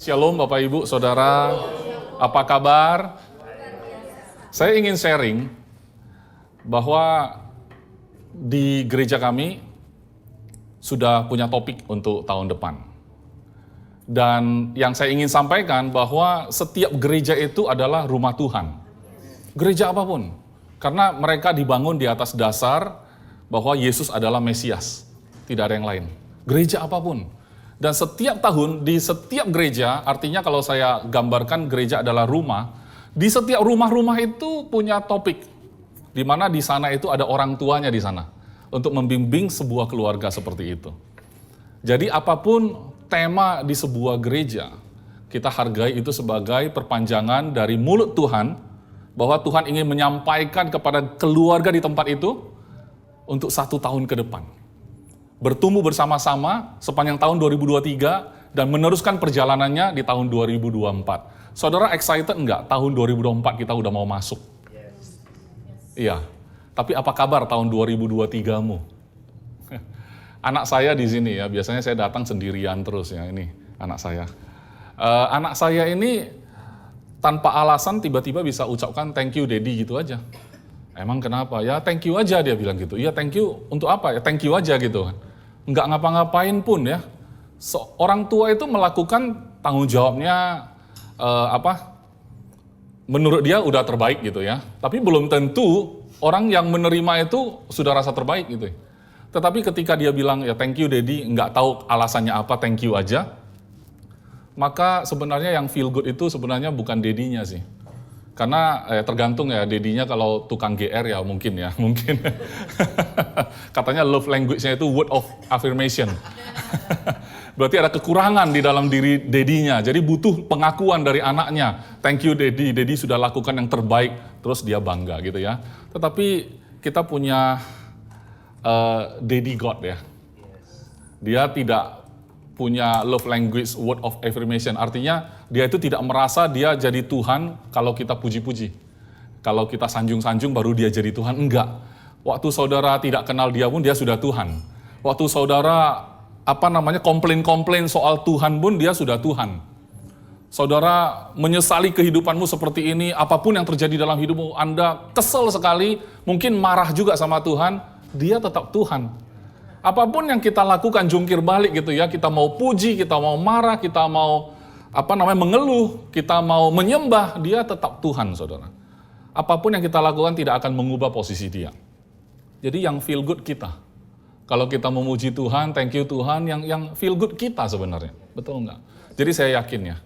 Shalom Bapak Ibu, Saudara, apa kabar? Saya ingin sharing bahwa di gereja kami sudah punya topik untuk tahun depan. Dan yang saya ingin sampaikan bahwa setiap gereja itu adalah rumah Tuhan. Gereja apapun, karena mereka dibangun di atas dasar bahwa Yesus adalah Mesias, tidak ada yang lain. Gereja apapun. Dan setiap tahun, di setiap gereja, artinya kalau saya gambarkan gereja adalah rumah, di setiap rumah-rumah itu punya topik, di mana di sana itu ada orang tuanya di sana, untuk membimbing sebuah keluarga seperti itu. Jadi apapun tema di sebuah gereja, kita hargai itu sebagai perpanjangan dari mulut Tuhan, bahwa Tuhan ingin menyampaikan kepada keluarga di tempat itu, untuk 1 tahun ke depan. Bertumbuh bersama-sama sepanjang tahun 2023 dan meneruskan perjalanannya di tahun 2024. Saudara excited enggak? Tahun 2024 kita udah mau masuk. Iya. Tapi apa kabar tahun 2023-mu? Anak saya di sini ya, biasanya saya datang sendirian terus ya, ini anak saya. Anak saya ini tanpa alasan tiba-tiba bisa ucapkan thank you daddy gitu aja. Emang kenapa? Ya thank you aja dia bilang gitu. Iya thank you untuk apa? Ya thank you aja gitu. Nggak ngapa-ngapain pun ya. Orang tua itu melakukan tanggung jawabnya menurut dia udah terbaik gitu ya. Tapi belum tentu orang yang menerima itu sudah rasa terbaik gitu. Tetapi ketika dia bilang ya thank you daddy, nggak tahu alasannya apa, thank you aja. Maka sebenarnya yang feel good itu sebenarnya bukan daddy-nya sih. Karena tergantung ya, dedinya kalau tukang GR ya mungkin. Katanya love language-nya itu word of affirmation. Berarti ada kekurangan di dalam diri dedinya, jadi butuh pengakuan dari anaknya. Thank you daddy, daddy sudah lakukan yang terbaik, terus dia bangga gitu ya. Tetapi kita punya daddy God ya. Dia tidak punya love language word of affirmation, artinya dia itu tidak merasa dia jadi Tuhan kalau kita puji-puji. Kalau kita sanjung-sanjung baru dia jadi Tuhan, enggak. Waktu saudara tidak kenal dia pun dia sudah Tuhan. Waktu saudara komplain-komplain soal Tuhan pun dia sudah Tuhan. Saudara menyesali kehidupanmu seperti ini, apapun yang terjadi dalam hidupmu, Anda kesel sekali, mungkin marah juga sama Tuhan, dia tetap Tuhan. Apapun yang kita lakukan jungkir balik gitu ya, kita mau puji, kita mau marah, kita mau mengeluh, kita mau menyembah, dia tetap Tuhan, saudara. Apapun yang kita lakukan tidak akan mengubah posisi dia. Jadi yang feel good kita. Kalau kita memuji Tuhan, thank you Tuhan, yang feel good kita sebenarnya. Betul enggak? Jadi saya yakin ya,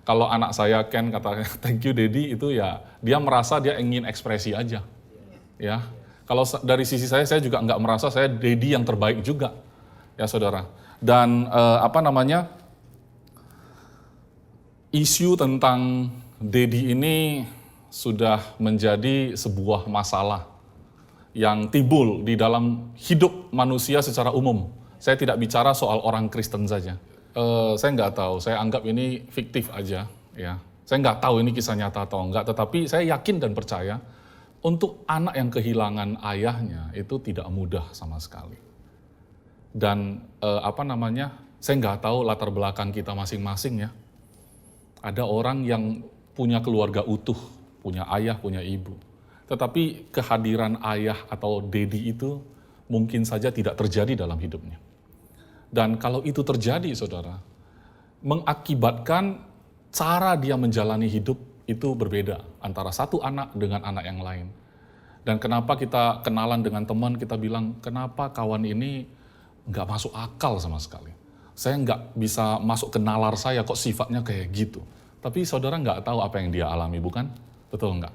kalau anak saya Ken kata thank you daddy, itu ya dia merasa dia ingin ekspresi aja. Ya. Kalau dari sisi saya juga nggak merasa saya daddy yang terbaik juga, ya saudara. Dan isu tentang daddy ini sudah menjadi sebuah masalah yang timbul di dalam hidup manusia secara umum. Saya tidak bicara soal orang Kristen saja. Saya nggak tahu, saya anggap ini fiktif aja, ya. Saya nggak tahu ini kisah nyata atau enggak, tetapi saya yakin dan percaya. Untuk anak yang kehilangan ayahnya itu tidak mudah sama sekali. Dan saya nggak tahu latar belakang kita masing-masing ya. Ada orang yang punya keluarga utuh, punya ayah, punya ibu. Tetapi kehadiran ayah atau daddy itu mungkin saja tidak terjadi dalam hidupnya. Dan kalau itu terjadi, saudara, mengakibatkan cara dia menjalani hidup itu berbeda antara satu anak dengan anak yang lain. Dan kenapa kita kenalan dengan teman, kita bilang, kenapa kawan ini nggak masuk akal sama sekali. Saya nggak bisa masuk ke nalar saya, kok sifatnya kayak gitu. Tapi saudara nggak tahu apa yang dia alami, bukan? Betul nggak?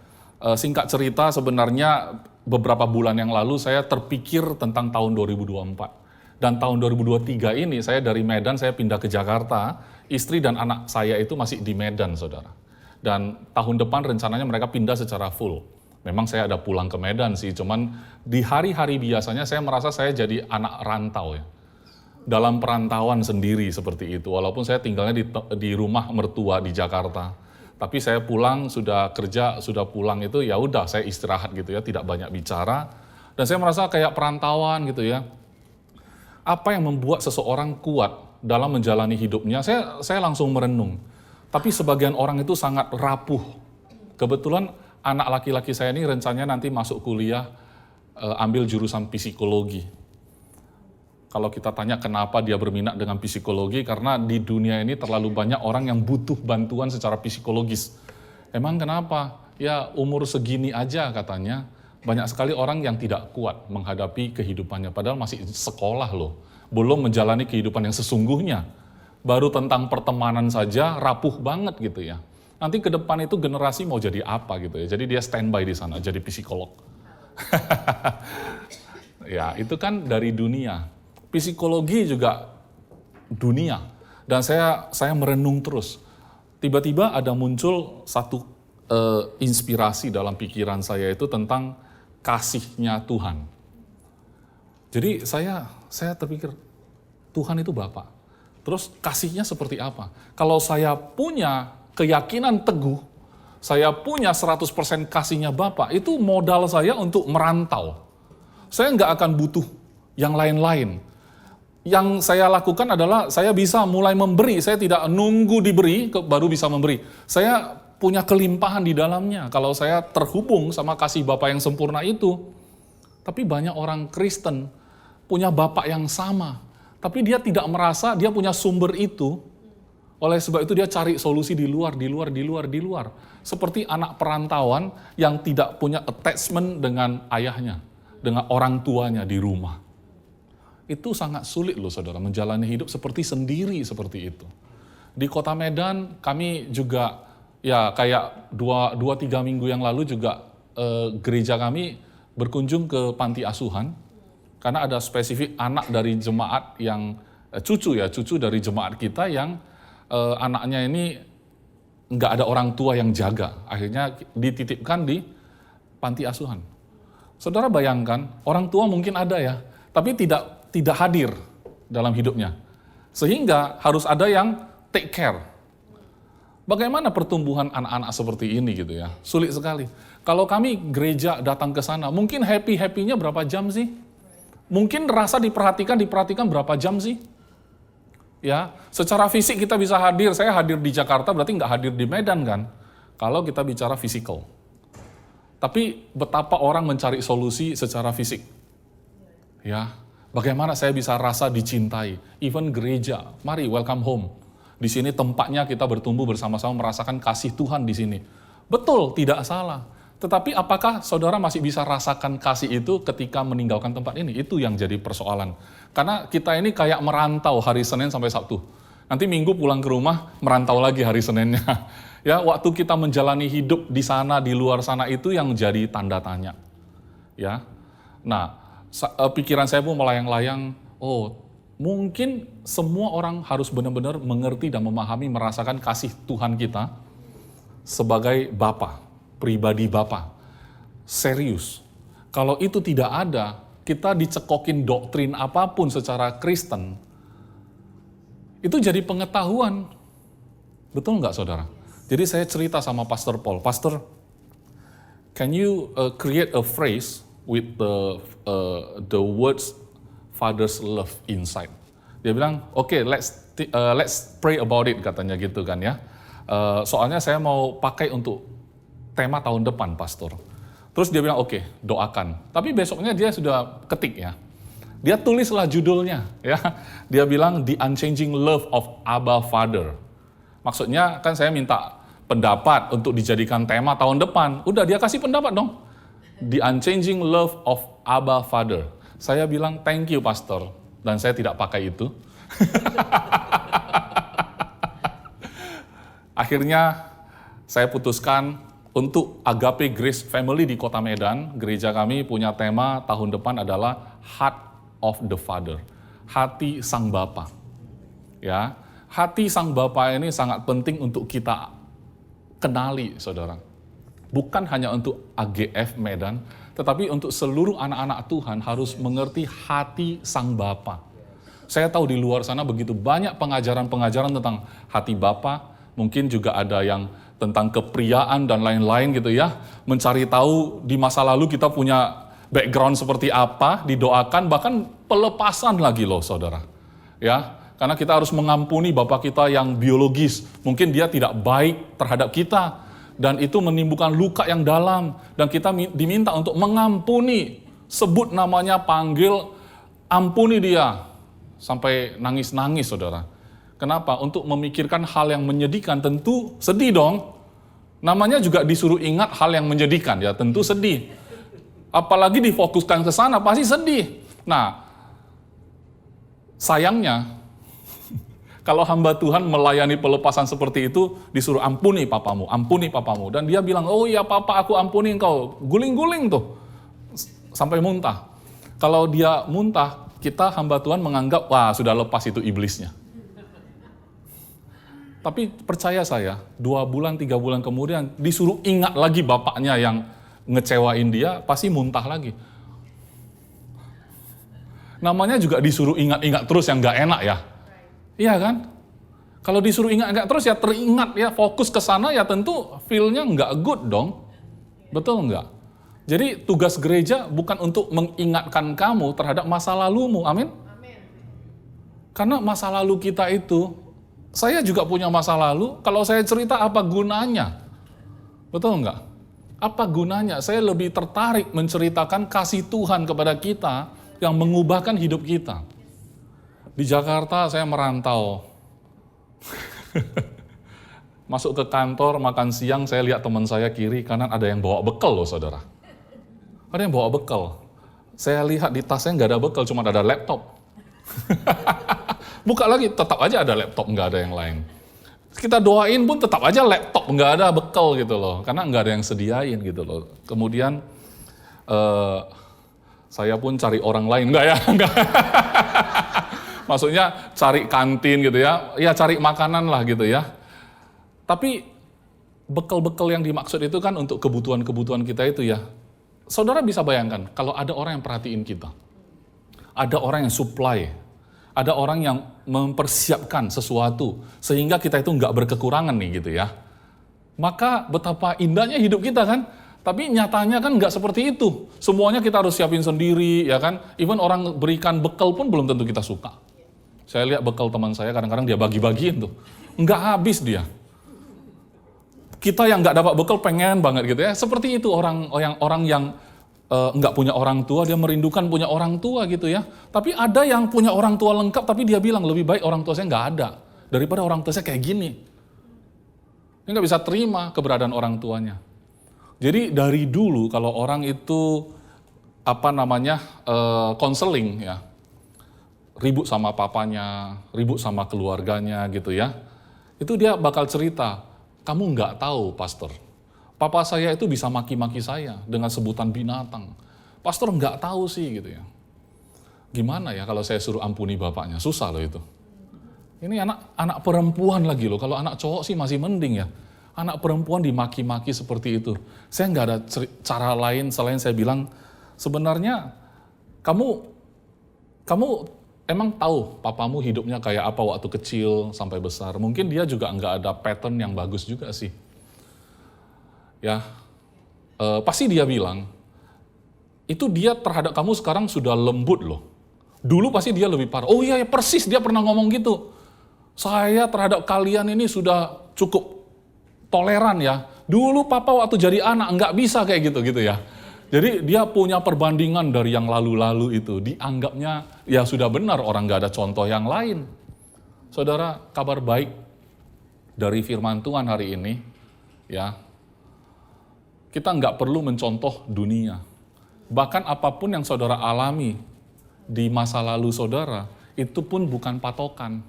Singkat cerita, sebenarnya beberapa bulan yang lalu saya terpikir tentang tahun 2024. Dan tahun 2023 ini, saya dari Medan, saya pindah ke Jakarta, istri dan anak saya itu masih di Medan, saudara. Dan tahun depan rencananya mereka pindah secara full. Memang saya ada pulang ke Medan sih, cuman di hari-hari biasanya saya merasa saya jadi anak rantau ya. Dalam perantauan sendiri seperti itu, walaupun saya tinggalnya di rumah mertua di Jakarta. Tapi saya pulang, sudah kerja, sudah pulang itu ya udah saya istirahat gitu ya, tidak banyak bicara. Dan saya merasa kayak perantauan gitu ya. Apa yang membuat seseorang kuat dalam menjalani hidupnya? Saya langsung merenung. Tapi sebagian orang itu sangat rapuh. Kebetulan anak laki-laki saya ini rencananya nanti masuk kuliah, ambil jurusan psikologi. Kalau kita tanya kenapa dia berminat dengan psikologi, karena di dunia ini terlalu banyak orang yang butuh bantuan secara psikologis. Emang kenapa? Ya umur segini aja katanya, banyak sekali orang yang tidak kuat menghadapi kehidupannya, padahal masih sekolah loh, belum menjalani kehidupan yang sesungguhnya. Baru tentang pertemanan saja rapuh banget gitu ya. Nanti ke depan itu generasi mau jadi apa gitu ya, jadi dia standby di sana, jadi psikolog. Ya itu kan dari dunia. Psikologi juga dunia. Dan saya merenung terus. Tiba-tiba ada muncul satu inspirasi dalam pikiran saya itu tentang kasihnya Tuhan. Jadi saya terpikir, Tuhan itu Bapa. Terus kasihnya seperti apa? Kalau saya punya keyakinan teguh, saya punya 100% kasihnya Bapa, itu modal saya untuk merantau. Saya nggak akan butuh yang lain-lain. Yang saya lakukan adalah saya bisa mulai memberi, saya tidak nunggu diberi baru bisa memberi. Saya punya kelimpahan di dalamnya kalau saya terhubung sama kasih Bapa yang sempurna itu. Tapi banyak orang Kristen punya Bapa yang sama, tapi dia tidak merasa dia punya sumber itu. Oleh sebab itu dia cari solusi di luar. Seperti anak perantauan yang tidak punya attachment dengan ayahnya, dengan orang tuanya di rumah. Itu sangat sulit loh saudara, menjalani hidup seperti sendiri seperti itu. Di Kota Medan kami juga, ya kayak 2-3 minggu yang lalu juga gereja kami berkunjung ke panti asuhan. Karena ada spesifik anak dari jemaat yang, cucu dari jemaat kita yang anaknya ini nggak ada orang tua yang jaga. Akhirnya dititipkan di panti asuhan. Saudara bayangkan, orang tua mungkin ada ya, tapi tidak hadir dalam hidupnya. Sehingga harus ada yang take care. Bagaimana pertumbuhan anak-anak seperti ini gitu ya? Sulit sekali. Kalau kami gereja datang ke sana, mungkin happy-happy-nya berapa jam sih? Mungkin rasa diperhatikan berapa jam sih? Ya, secara fisik kita bisa hadir. Saya hadir di Jakarta berarti nggak hadir di Medan kan? Kalau kita bicara fisikal. Tapi betapa orang mencari solusi secara fisik. Ya, bagaimana saya bisa rasa dicintai? Even gereja, mari welcome home. Di sini tempatnya kita bertumbuh bersama-sama merasakan kasih Tuhan di sini. Betul, tidak salah. Tetapi apakah saudara masih bisa rasakan kasih itu ketika meninggalkan tempat ini? Itu yang jadi persoalan. Karena kita ini kayak merantau hari Senin sampai Sabtu. Nanti Minggu pulang ke rumah, merantau lagi hari Seninnya. Ya, waktu kita menjalani hidup di sana, di luar sana itu yang jadi tanda tanya. Ya. Nah, pikiran saya pun melayang-layang, mungkin semua orang harus benar-benar mengerti dan memahami, merasakan kasih Tuhan kita sebagai Bapa, pribadi Bapa. Serius. Kalau itu tidak ada, kita dicekokin doktrin apapun secara Kristen, itu jadi pengetahuan. Betul nggak saudara? Jadi saya cerita sama Pastor Paul, Pastor, can you create a phrase with the words Father's love inside? Dia bilang, okay, let's pray about it, katanya gitu kan ya. Soalnya saya mau pakai untuk tema tahun depan, Pastor. Terus dia bilang, oke, doakan. Tapi besoknya dia sudah ketik ya. Dia tulislah judulnya ya. Dia bilang The Unchanging Love of Abba Father. Maksudnya kan saya minta pendapat untuk dijadikan tema tahun depan. Udah dia kasih pendapat dong. The Unchanging Love of Abba Father. Saya bilang thank you Pastor. Dan saya tidak pakai itu. Akhirnya saya putuskan untuk Agape Grace Family di Kota Medan. Gereja kami punya tema tahun depan adalah Heart of the Father. Hati Sang Bapa. Ya, hati Sang Bapa ini sangat penting untuk kita kenali, saudara. Bukan hanya untuk AGF Medan, tetapi untuk seluruh anak-anak Tuhan harus mengerti hati Sang Bapa. Saya tahu di luar sana begitu banyak pengajaran-pengajaran tentang hati Bapa, mungkin juga ada yang tentang kepriaan dan lain-lain gitu ya. Mencari tahu di masa lalu kita punya background seperti apa, didoakan, bahkan pelepasan lagi loh saudara. Ya, Karena kita harus mengampuni Bapak kita yang biologis. Mungkin dia tidak baik terhadap kita. Dan itu menimbulkan luka yang dalam. Dan kita diminta untuk mengampuni. Sebut namanya, panggil, ampuni dia. Sampai nangis-nangis, saudara. Kenapa? Untuk memikirkan hal yang menyedihkan, tentu sedih dong. Namanya juga disuruh ingat hal yang menyedihkan, ya tentu sedih. Apalagi difokuskan ke sana, pasti sedih. Nah, sayangnya, kalau hamba Tuhan melayani pelepasan seperti itu, disuruh ampuni papamu. Dan dia bilang, oh iya papa, aku ampuni engkau. Guling-guling tuh, sampai muntah. Kalau dia muntah, kita hamba Tuhan menganggap, wah sudah lepas itu iblisnya. Tapi percaya saya, 2 bulan, 3 bulan kemudian disuruh ingat lagi bapaknya yang ngecewain dia, pasti muntah lagi. Namanya juga disuruh ingat-ingat terus yang gak enak ya. Iya kan? Kalau disuruh ingat-ingat terus ya teringat ya, fokus ke sana ya tentu feel-nya gak good dong. Betul nggak? Jadi tugas gereja bukan untuk mengingatkan kamu terhadap masa lalumu, amin? Karena masa lalu kita itu, saya juga punya masa lalu, kalau saya cerita apa gunanya? Betul nggak? Apa gunanya? Saya lebih tertarik menceritakan kasih Tuhan kepada kita yang mengubahkan hidup kita. Di Jakarta saya merantau. Masuk ke kantor, makan siang, saya lihat teman saya kiri, kanan ada yang bawa bekal loh saudara. Ada yang bawa bekal. Saya lihat di tasnya nggak ada bekal, cuma ada laptop. Buka lagi, tetap aja ada laptop, nggak ada yang lain. Kita doain pun tetap aja laptop, nggak ada bekal gitu loh. Karena nggak ada yang sediain gitu loh. Kemudian saya pun cari orang lain, enggak ya? Enggak. Maksudnya cari kantin gitu ya. Ya cari makanan lah gitu ya. Tapi bekal-bekal yang dimaksud itu kan untuk kebutuhan-kebutuhan kita itu ya. Saudara bisa bayangkan kalau ada orang yang perhatiin kita. Ada orang yang supply. Ada orang yang mempersiapkan sesuatu sehingga kita itu nggak berkekurangan nih gitu ya. Maka betapa indahnya hidup kita kan. Tapi nyatanya kan nggak seperti itu. Semuanya kita harus siapin sendiri ya kan. Even orang berikan bekal pun belum tentu kita suka. Saya lihat bekal teman saya kadang-kadang dia bagi-bagiin tuh. Nggak habis dia. Kita yang nggak dapat bekal pengen banget gitu ya. Seperti itu orang yang nggak punya orang tua, dia merindukan punya orang tua gitu ya. Tapi ada yang punya orang tua lengkap, tapi dia bilang lebih baik orang tua saya nggak ada daripada orang tua saya kayak gini. Dia nggak bisa terima keberadaan orang tuanya. Jadi dari dulu kalau orang itu konseling ya, ribut sama papanya, ribut sama keluarganya gitu ya, itu dia bakal cerita, kamu nggak tahu pastor. Papa saya itu bisa maki-maki saya dengan sebutan binatang. Pastor nggak tahu sih gitu ya. Gimana ya kalau saya suruh ampuni bapaknya? Susah loh itu. Ini anak perempuan lagi loh. Kalau anak cowok sih masih mending ya. Anak perempuan dimaki-maki seperti itu. Saya nggak ada cara lain selain saya bilang, sebenarnya kamu emang tahu papamu hidupnya kayak apa waktu kecil sampai besar. Mungkin dia juga nggak ada pattern yang bagus juga sih. Ya, pasti dia bilang, itu dia terhadap kamu sekarang sudah lembut loh. Dulu pasti dia lebih parah. Oh iya, persis dia pernah ngomong gitu. Saya terhadap kalian ini sudah cukup toleran ya. Dulu papa waktu jadi anak nggak bisa kayak gitu ya. Jadi dia punya perbandingan dari yang lalu-lalu itu. Dianggapnya ya sudah benar, orang nggak ada contoh yang lain. Saudara, kabar baik dari firman Tuhan hari ini ya. Kita nggak perlu mencontoh dunia. Bahkan apapun yang saudara alami di masa lalu saudara, itu pun bukan patokan.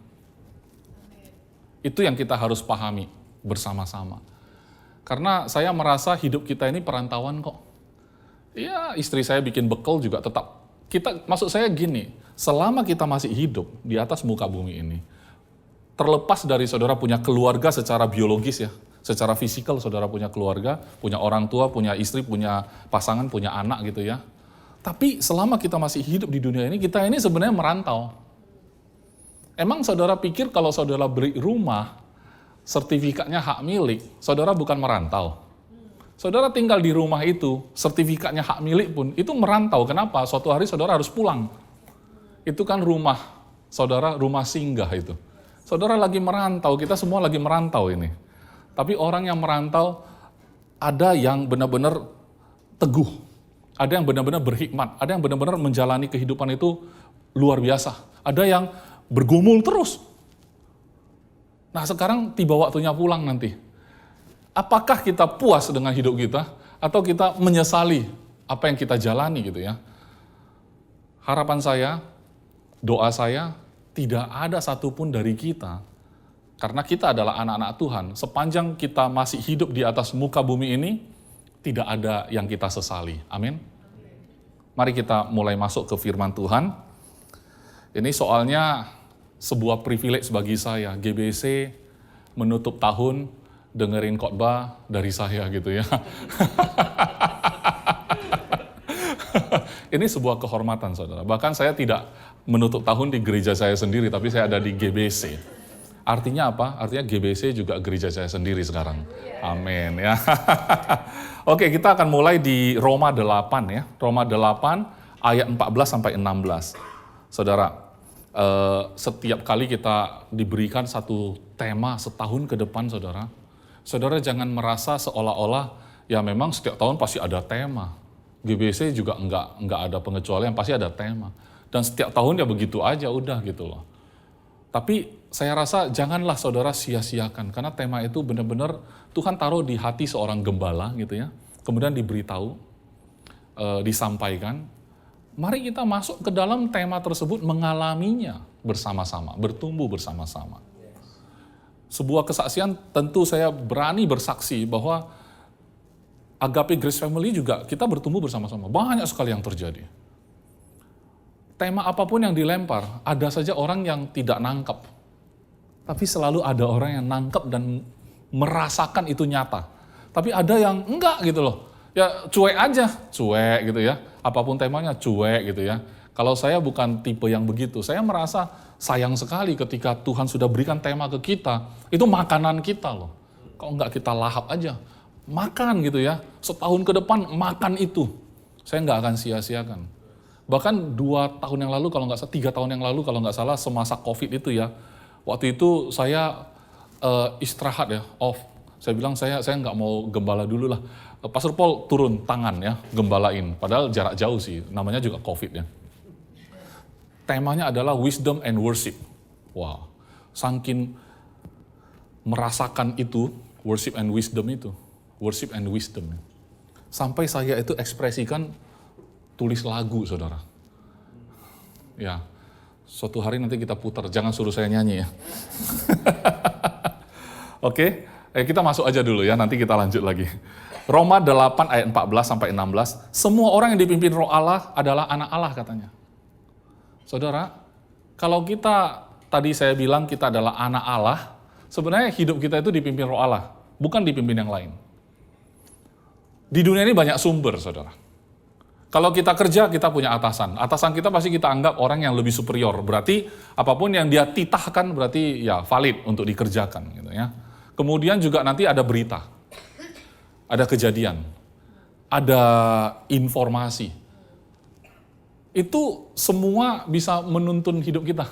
Itu yang kita harus pahami bersama-sama. Karena saya merasa hidup kita ini perantauan kok. Ya, istri saya bikin bekal juga tetap. Maksud saya gini, selama kita masih hidup di atas muka bumi ini, terlepas dari saudara punya keluarga secara biologis ya, secara fisikal saudara punya keluarga, punya orang tua, punya istri, punya pasangan, punya anak gitu ya. Tapi selama kita masih hidup di dunia ini, kita ini sebenarnya merantau. Emang saudara pikir kalau saudara beli rumah, sertifikatnya hak milik, saudara bukan merantau? Saudara tinggal di rumah itu, sertifikatnya hak milik pun, itu merantau. Kenapa? Suatu hari saudara harus pulang. Itu kan rumah Saudara, rumah singgah itu. Saudara lagi merantau, kita semua lagi merantau ini. Tapi orang yang merantau, ada yang benar-benar teguh. Ada yang benar-benar berhikmat. Ada yang benar-benar menjalani kehidupan itu luar biasa. Ada yang bergumul terus. Nah, sekarang tiba waktunya pulang nanti. Apakah kita puas dengan hidup kita atau kita menyesali apa yang kita jalani gitu ya? Harapan saya, doa saya, tidak ada satupun dari kita, karena kita adalah anak-anak Tuhan, sepanjang kita masih hidup di atas muka bumi ini, tidak ada yang kita sesali. Amin. Mari kita mulai masuk ke firman Tuhan. Ini soalnya sebuah privilege bagi saya, GBC menutup tahun dengerin khotbah dari saya gitu ya. Ini sebuah kehormatan, saudara. Bahkan saya tidak menutup tahun di gereja saya sendiri, tapi saya ada di GBC. Artinya apa? Artinya GBC juga gereja saya sendiri sekarang. Amin ya. Oke, kita akan mulai di Roma 8 ya. Roma 8 ayat 14 sampai 16. Saudara, setiap kali kita diberikan satu tema setahun ke depan, saudara jangan merasa seolah-olah ya memang setiap tahun pasti ada tema. GBC juga enggak ada pengecualian, pasti ada tema. Dan setiap tahun ya begitu aja udah gitu loh. Tapi saya rasa janganlah saudara sia-siakan, karena tema itu benar-benar Tuhan taruh di hati seorang gembala gitu ya. Kemudian diberitahu, disampaikan. Mari kita masuk ke dalam tema tersebut, mengalaminya bersama-sama, bertumbuh bersama-sama. Sebuah kesaksian, tentu saya berani bersaksi bahwa Agape Grace Family juga kita bertumbuh bersama-sama. Banyak sekali yang terjadi. Tema apapun yang dilempar, ada saja orang yang tidak nangkep. Tapi selalu ada orang yang nangkep dan merasakan itu nyata. Tapi ada yang enggak gitu loh. Ya cuek aja, cuek gitu ya. Apapun temanya cuek gitu ya. Kalau saya bukan tipe yang begitu. Saya merasa sayang sekali ketika Tuhan sudah berikan tema ke kita. Itu makanan kita loh. Kok enggak kita lahap aja. Makan gitu ya. Setahun ke depan makan itu. Saya enggak akan sia-siakan. Bahkan 2 tahun yang lalu, kalau nggak salah, 3 tahun yang lalu kalau nggak salah, semasa COVID itu ya, waktu itu saya istirahat ya, off. Saya bilang saya nggak mau gembala dulu lah. Pastor Paul turun tangan ya, gembalain. Padahal jarak jauh sih, namanya juga COVID ya. Temanya adalah wisdom and worship. Wow, saking merasakan itu, worship and wisdom itu. Worship and wisdom. Sampai saya itu ekspresikan tulis lagu, saudara. Ya, suatu hari nanti kita putar, jangan suruh saya nyanyi ya. Oke, kita masuk aja dulu ya, nanti kita lanjut lagi. Roma 8 ayat 14 sampai 16, semua orang yang dipimpin Roh Allah adalah anak Allah katanya. Saudara, kalau kita, tadi saya bilang kita adalah anak Allah, sebenarnya hidup kita itu dipimpin Roh Allah, bukan dipimpin yang lain. Di dunia ini banyak sumber, saudara. Kalau kita kerja, kita punya atasan. Atasan kita pasti kita anggap orang yang lebih superior. Berarti apapun yang dia titahkan berarti ya valid untuk dikerjakan gitu ya. Kemudian juga nanti ada berita. Ada kejadian. Ada informasi. Itu semua bisa menuntun hidup kita,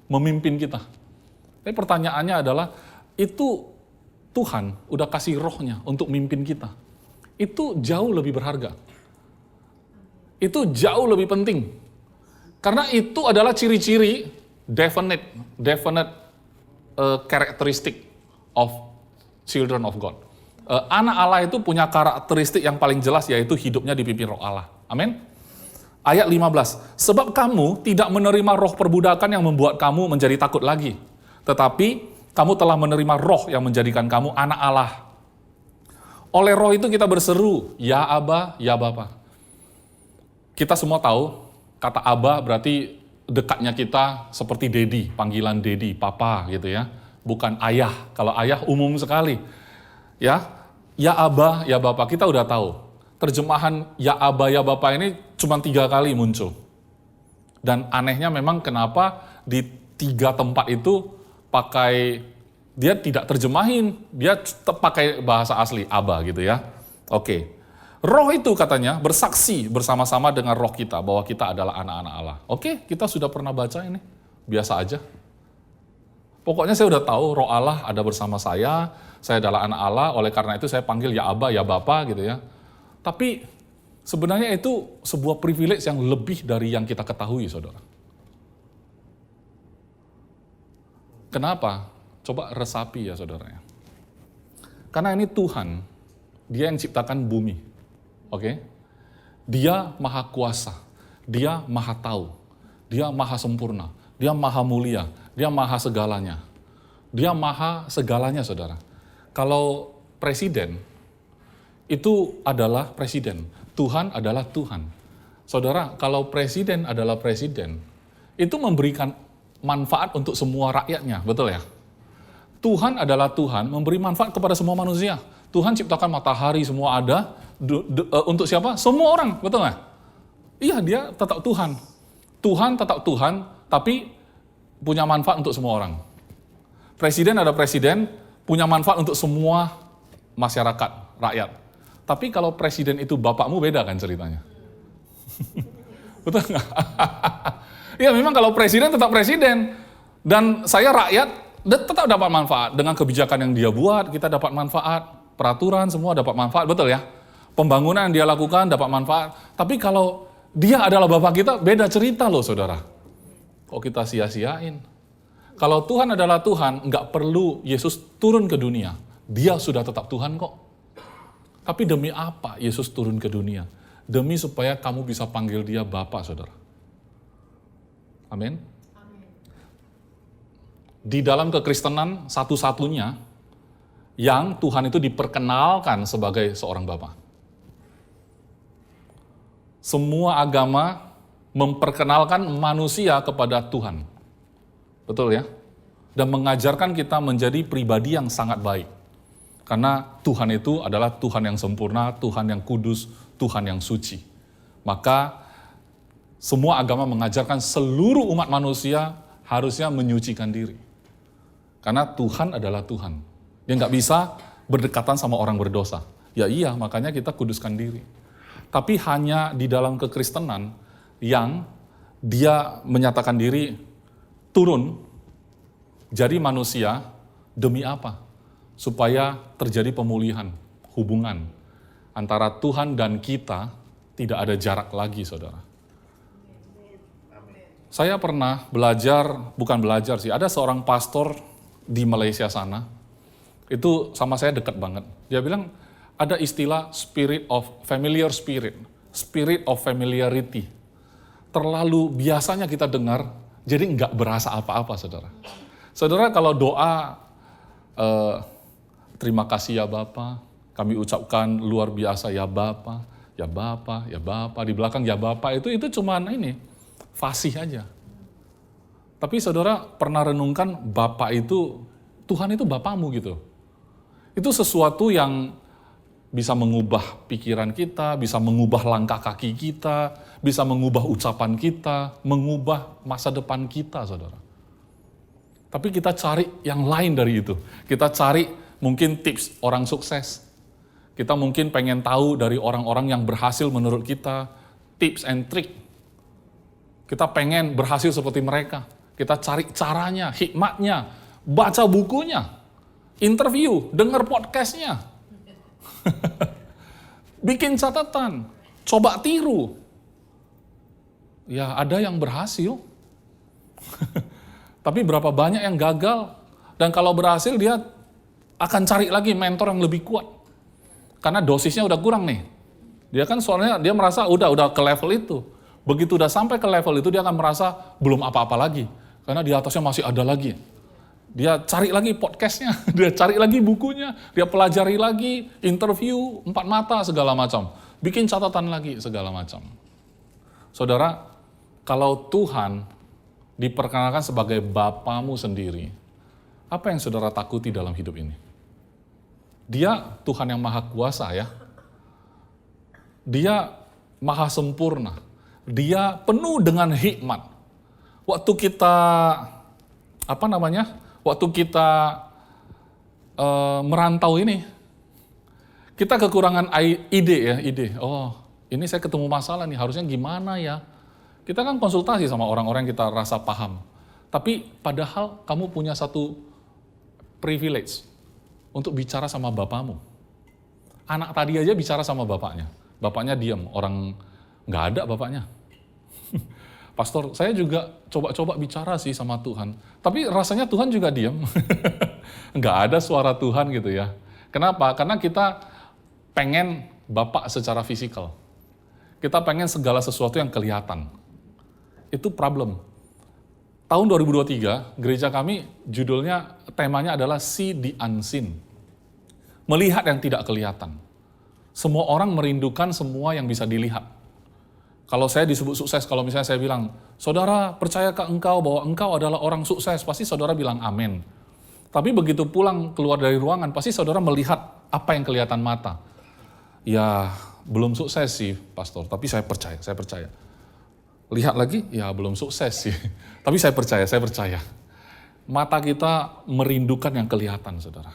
memimpin kita. Tapi pertanyaannya adalah, itu Tuhan udah kasih rohnya untuk mimpin kita. Itu jauh lebih berharga. Itu jauh lebih penting. Karena itu adalah ciri-ciri definite characteristic of children of God. Anak Allah itu punya karakteristik yang paling jelas, yaitu hidupnya dipimpin Roh Allah. Amin. Ayat 15. Sebab kamu tidak menerima roh perbudakan yang membuat kamu menjadi takut lagi. Tetapi kamu telah menerima roh yang menjadikan kamu anak Allah. Oleh roh itu kita berseru, ya Aba, ya Bapa. Kita semua tahu, kata Aba berarti dekatnya kita seperti Dedi, panggilan Dedi, Papa gitu ya. Bukan ayah, kalau ayah umum sekali. Ya Aba, ya Bapa, kita udah tahu. Terjemahan ya Aba, ya Bapa ini cuma 3 kali muncul. Dan anehnya memang kenapa di 3 tempat itu dia tidak terjemahin, dia tetap pakai bahasa asli, Aba gitu ya. Oke. Roh itu katanya bersaksi bersama-sama dengan roh kita bahwa kita adalah anak-anak Allah. Oke, kita sudah pernah baca ini. biasa aja. Pokoknya saya udah tahu roh Allah ada bersama saya adalah anak Allah, oleh karena itu saya panggil ya Aba, ya Bapa gitu ya. Tapi sebenarnya itu sebuah privilege yang lebih dari yang kita ketahui, saudara. Kenapa? Coba resapi ya saudara ya. Karena ini Tuhan, Dia yang ciptakan bumi. Oke? Dia maha kuasa, Dia maha tahu, Dia maha sempurna, Dia maha mulia, Dia maha segalanya. Dia maha segalanya, saudara. Kalau presiden, itu adalah presiden. Tuhan adalah Tuhan. Saudara, kalau presiden adalah presiden, itu memberikan manfaat untuk semua rakyatnya, betul ya? Tuhan adalah Tuhan, memberi manfaat kepada semua manusia. Tuhan ciptakan matahari, semua ada. Untuk siapa? Semua orang, betul nggak? Iya, dia tetap Tuhan. Tuhan tetap Tuhan, tapi punya manfaat untuk semua orang. Presiden ada presiden, punya manfaat untuk semua masyarakat, rakyat. Tapi kalau presiden itu bapakmu, beda kan ceritanya? Betul nggak? Ya memang kalau presiden tetap presiden. Dan saya rakyat, tetap dapat manfaat. Dengan kebijakan yang dia buat, kita dapat manfaat. Peraturan semua dapat manfaat, betul ya? Pembangunan yang dia lakukan dapat manfaat. Tapi kalau dia adalah bapak kita, beda cerita loh saudara. Kok kita sia-siain? Kalau Tuhan adalah Tuhan, nggak perlu Yesus turun ke dunia. Dia sudah tetap Tuhan kok. Tapi demi apa Yesus turun ke dunia? Demi supaya kamu bisa panggil dia Bapa, saudara. Amin. Di dalam kekristenan, satu-satunya yang Tuhan itu diperkenalkan sebagai seorang Bapa. Semua agama memperkenalkan manusia kepada Tuhan. Betul ya? Dan mengajarkan kita menjadi pribadi yang sangat baik. Karena Tuhan itu adalah Tuhan yang sempurna, Tuhan yang kudus, Tuhan yang suci. Maka semua agama mengajarkan seluruh umat manusia harusnya menyucikan diri. Karena Tuhan adalah Tuhan. Dia nggak bisa berdekatan sama orang berdosa. Ya iya, makanya kita kuduskan diri. Tapi hanya di dalam kekristenan yang dia menyatakan diri turun jadi manusia demi apa? Supaya terjadi pemulihan hubungan antara Tuhan dan kita, tidak ada jarak lagi, saudara. Saya pernah bukan belajar sih, ada seorang pastor di Malaysia sana, itu sama saya dekat banget. Dia bilang, ada istilah spirit of familiarity. Terlalu biasanya kita dengar, jadi nggak berasa apa-apa, saudara. Saudara, kalau doa, terima kasih ya Bapa, kami ucapkan luar biasa ya Bapa, ya Bapa, ya Bapa, di belakang ya Bapa, itu cuman fasih aja. Tapi saudara pernah renungkan Bapa itu, Tuhan itu Bapamu gitu. Itu sesuatu yang bisa mengubah pikiran kita, bisa mengubah langkah kaki kita, bisa mengubah ucapan kita, mengubah masa depan kita, saudara. Tapi kita cari yang lain dari itu. Kita cari mungkin tips orang sukses. Kita mungkin pengen tahu dari orang-orang yang berhasil menurut kita, tips and trick. Kita pengen berhasil seperti mereka. Kita cari caranya, hikmatnya, baca bukunya, interview, dengar podcastnya. Bikin catatan, coba tiru. Ya ada yang berhasil. Tapi berapa banyak yang gagal. Dan kalau berhasil dia akan cari lagi mentor yang lebih kuat. Karena dosisnya udah kurang nih. Dia kan soalnya dia merasa udah ke level itu. Begitu udah sampai ke level itu dia akan merasa belum apa-apa lagi. Karena di atasnya masih ada lagi. Dia cari lagi podcastnya, dia cari lagi bukunya, dia pelajari lagi, interview, 4 mata, segala macam. Bikin catatan lagi, segala macam. Saudara, kalau Tuhan diperkenalkan sebagai Bapamu sendiri, apa yang saudara takuti dalam hidup ini? Dia Tuhan yang maha kuasa ya. Dia maha sempurna. Dia penuh dengan hikmat. Waktu kita, waktu kita merantau ini, kita kekurangan ide. Oh, ini saya ketemu masalah nih, harusnya gimana ya? Kita kan konsultasi sama orang-orang yang kita rasa paham. Tapi padahal kamu punya satu privilege untuk bicara sama bapamu. Anak tadi aja bicara sama bapaknya. Bapaknya diam, orang nggak ada bapaknya. Pastor, saya juga coba-coba bicara sih sama Tuhan. Tapi rasanya Tuhan juga diam. Nggak ada suara Tuhan gitu ya. Kenapa? Karena kita pengen bapak secara fisikal. Kita pengen segala sesuatu yang kelihatan. Itu problem. Tahun 2023, gereja kami judulnya, temanya adalah See the Unseen. Melihat yang tidak kelihatan. Semua orang merindukan semua yang bisa dilihat. Kalau saya disebut sukses, kalau misalnya saya bilang, saudara percayakah engkau bahwa engkau adalah orang sukses? Pasti saudara bilang amin. Tapi begitu pulang keluar dari ruangan, pasti saudara melihat apa yang kelihatan mata. Ya, belum sukses sih, pastor, tapi saya percaya. Lihat lagi, ya belum sukses sih. Tapi saya percaya. Mata kita merindukan yang kelihatan, saudara.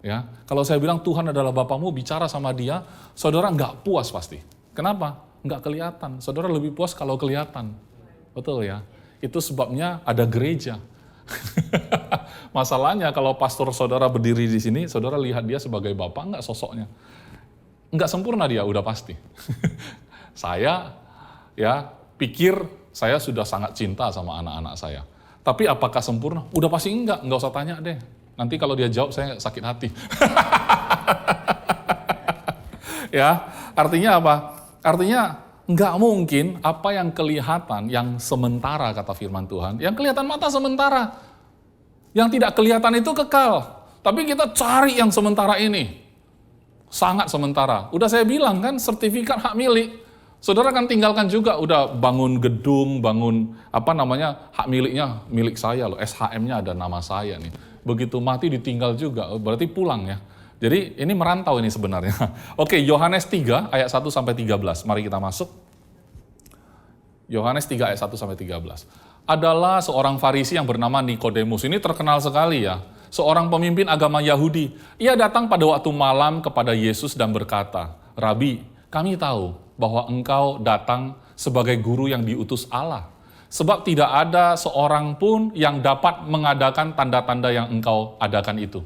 Ya, kalau saya bilang Tuhan adalah Bapamu, bicara sama dia, saudara nggak puas pasti. Kenapa? Nggak kelihatan. Saudara lebih puas kalau kelihatan. Betul ya? Itu sebabnya ada gereja. Masalahnya kalau pastor saudara berdiri di sini, saudara lihat dia sebagai bapak, nggak sosoknya. Nggak sempurna dia, udah pasti. Saya ya pikir saya sudah sangat cinta sama anak-anak saya. Tapi apakah sempurna? Udah pasti nggak usah tanya deh. Nanti kalau dia jawab saya sakit hati. Ya, artinya apa? Artinya nggak mungkin apa yang kelihatan, yang sementara kata firman Tuhan, yang kelihatan mata sementara. Yang tidak kelihatan itu kekal. Tapi kita cari yang sementara ini. Sangat sementara. Udah saya bilang kan, sertifikat hak milik. Saudara kan tinggalkan juga, udah bangun gedung, bangun hak miliknya, milik saya loh, SHM-nya ada nama saya nih. Begitu mati ditinggal juga, berarti pulang ya. Jadi ini merantau ini sebenarnya. Oke, Yohanes 3 ayat 1 sampai 13. Mari kita masuk. Yohanes 3 ayat 1 sampai 13. Adalah seorang Farisi yang bernama Nikodemus. Ini terkenal sekali ya. Seorang pemimpin agama Yahudi. Ia datang pada waktu malam kepada Yesus dan berkata, "Rabi, kami tahu bahwa engkau datang sebagai guru yang diutus Allah. Sebab tidak ada seorang pun yang dapat mengadakan tanda-tanda yang engkau adakan itu,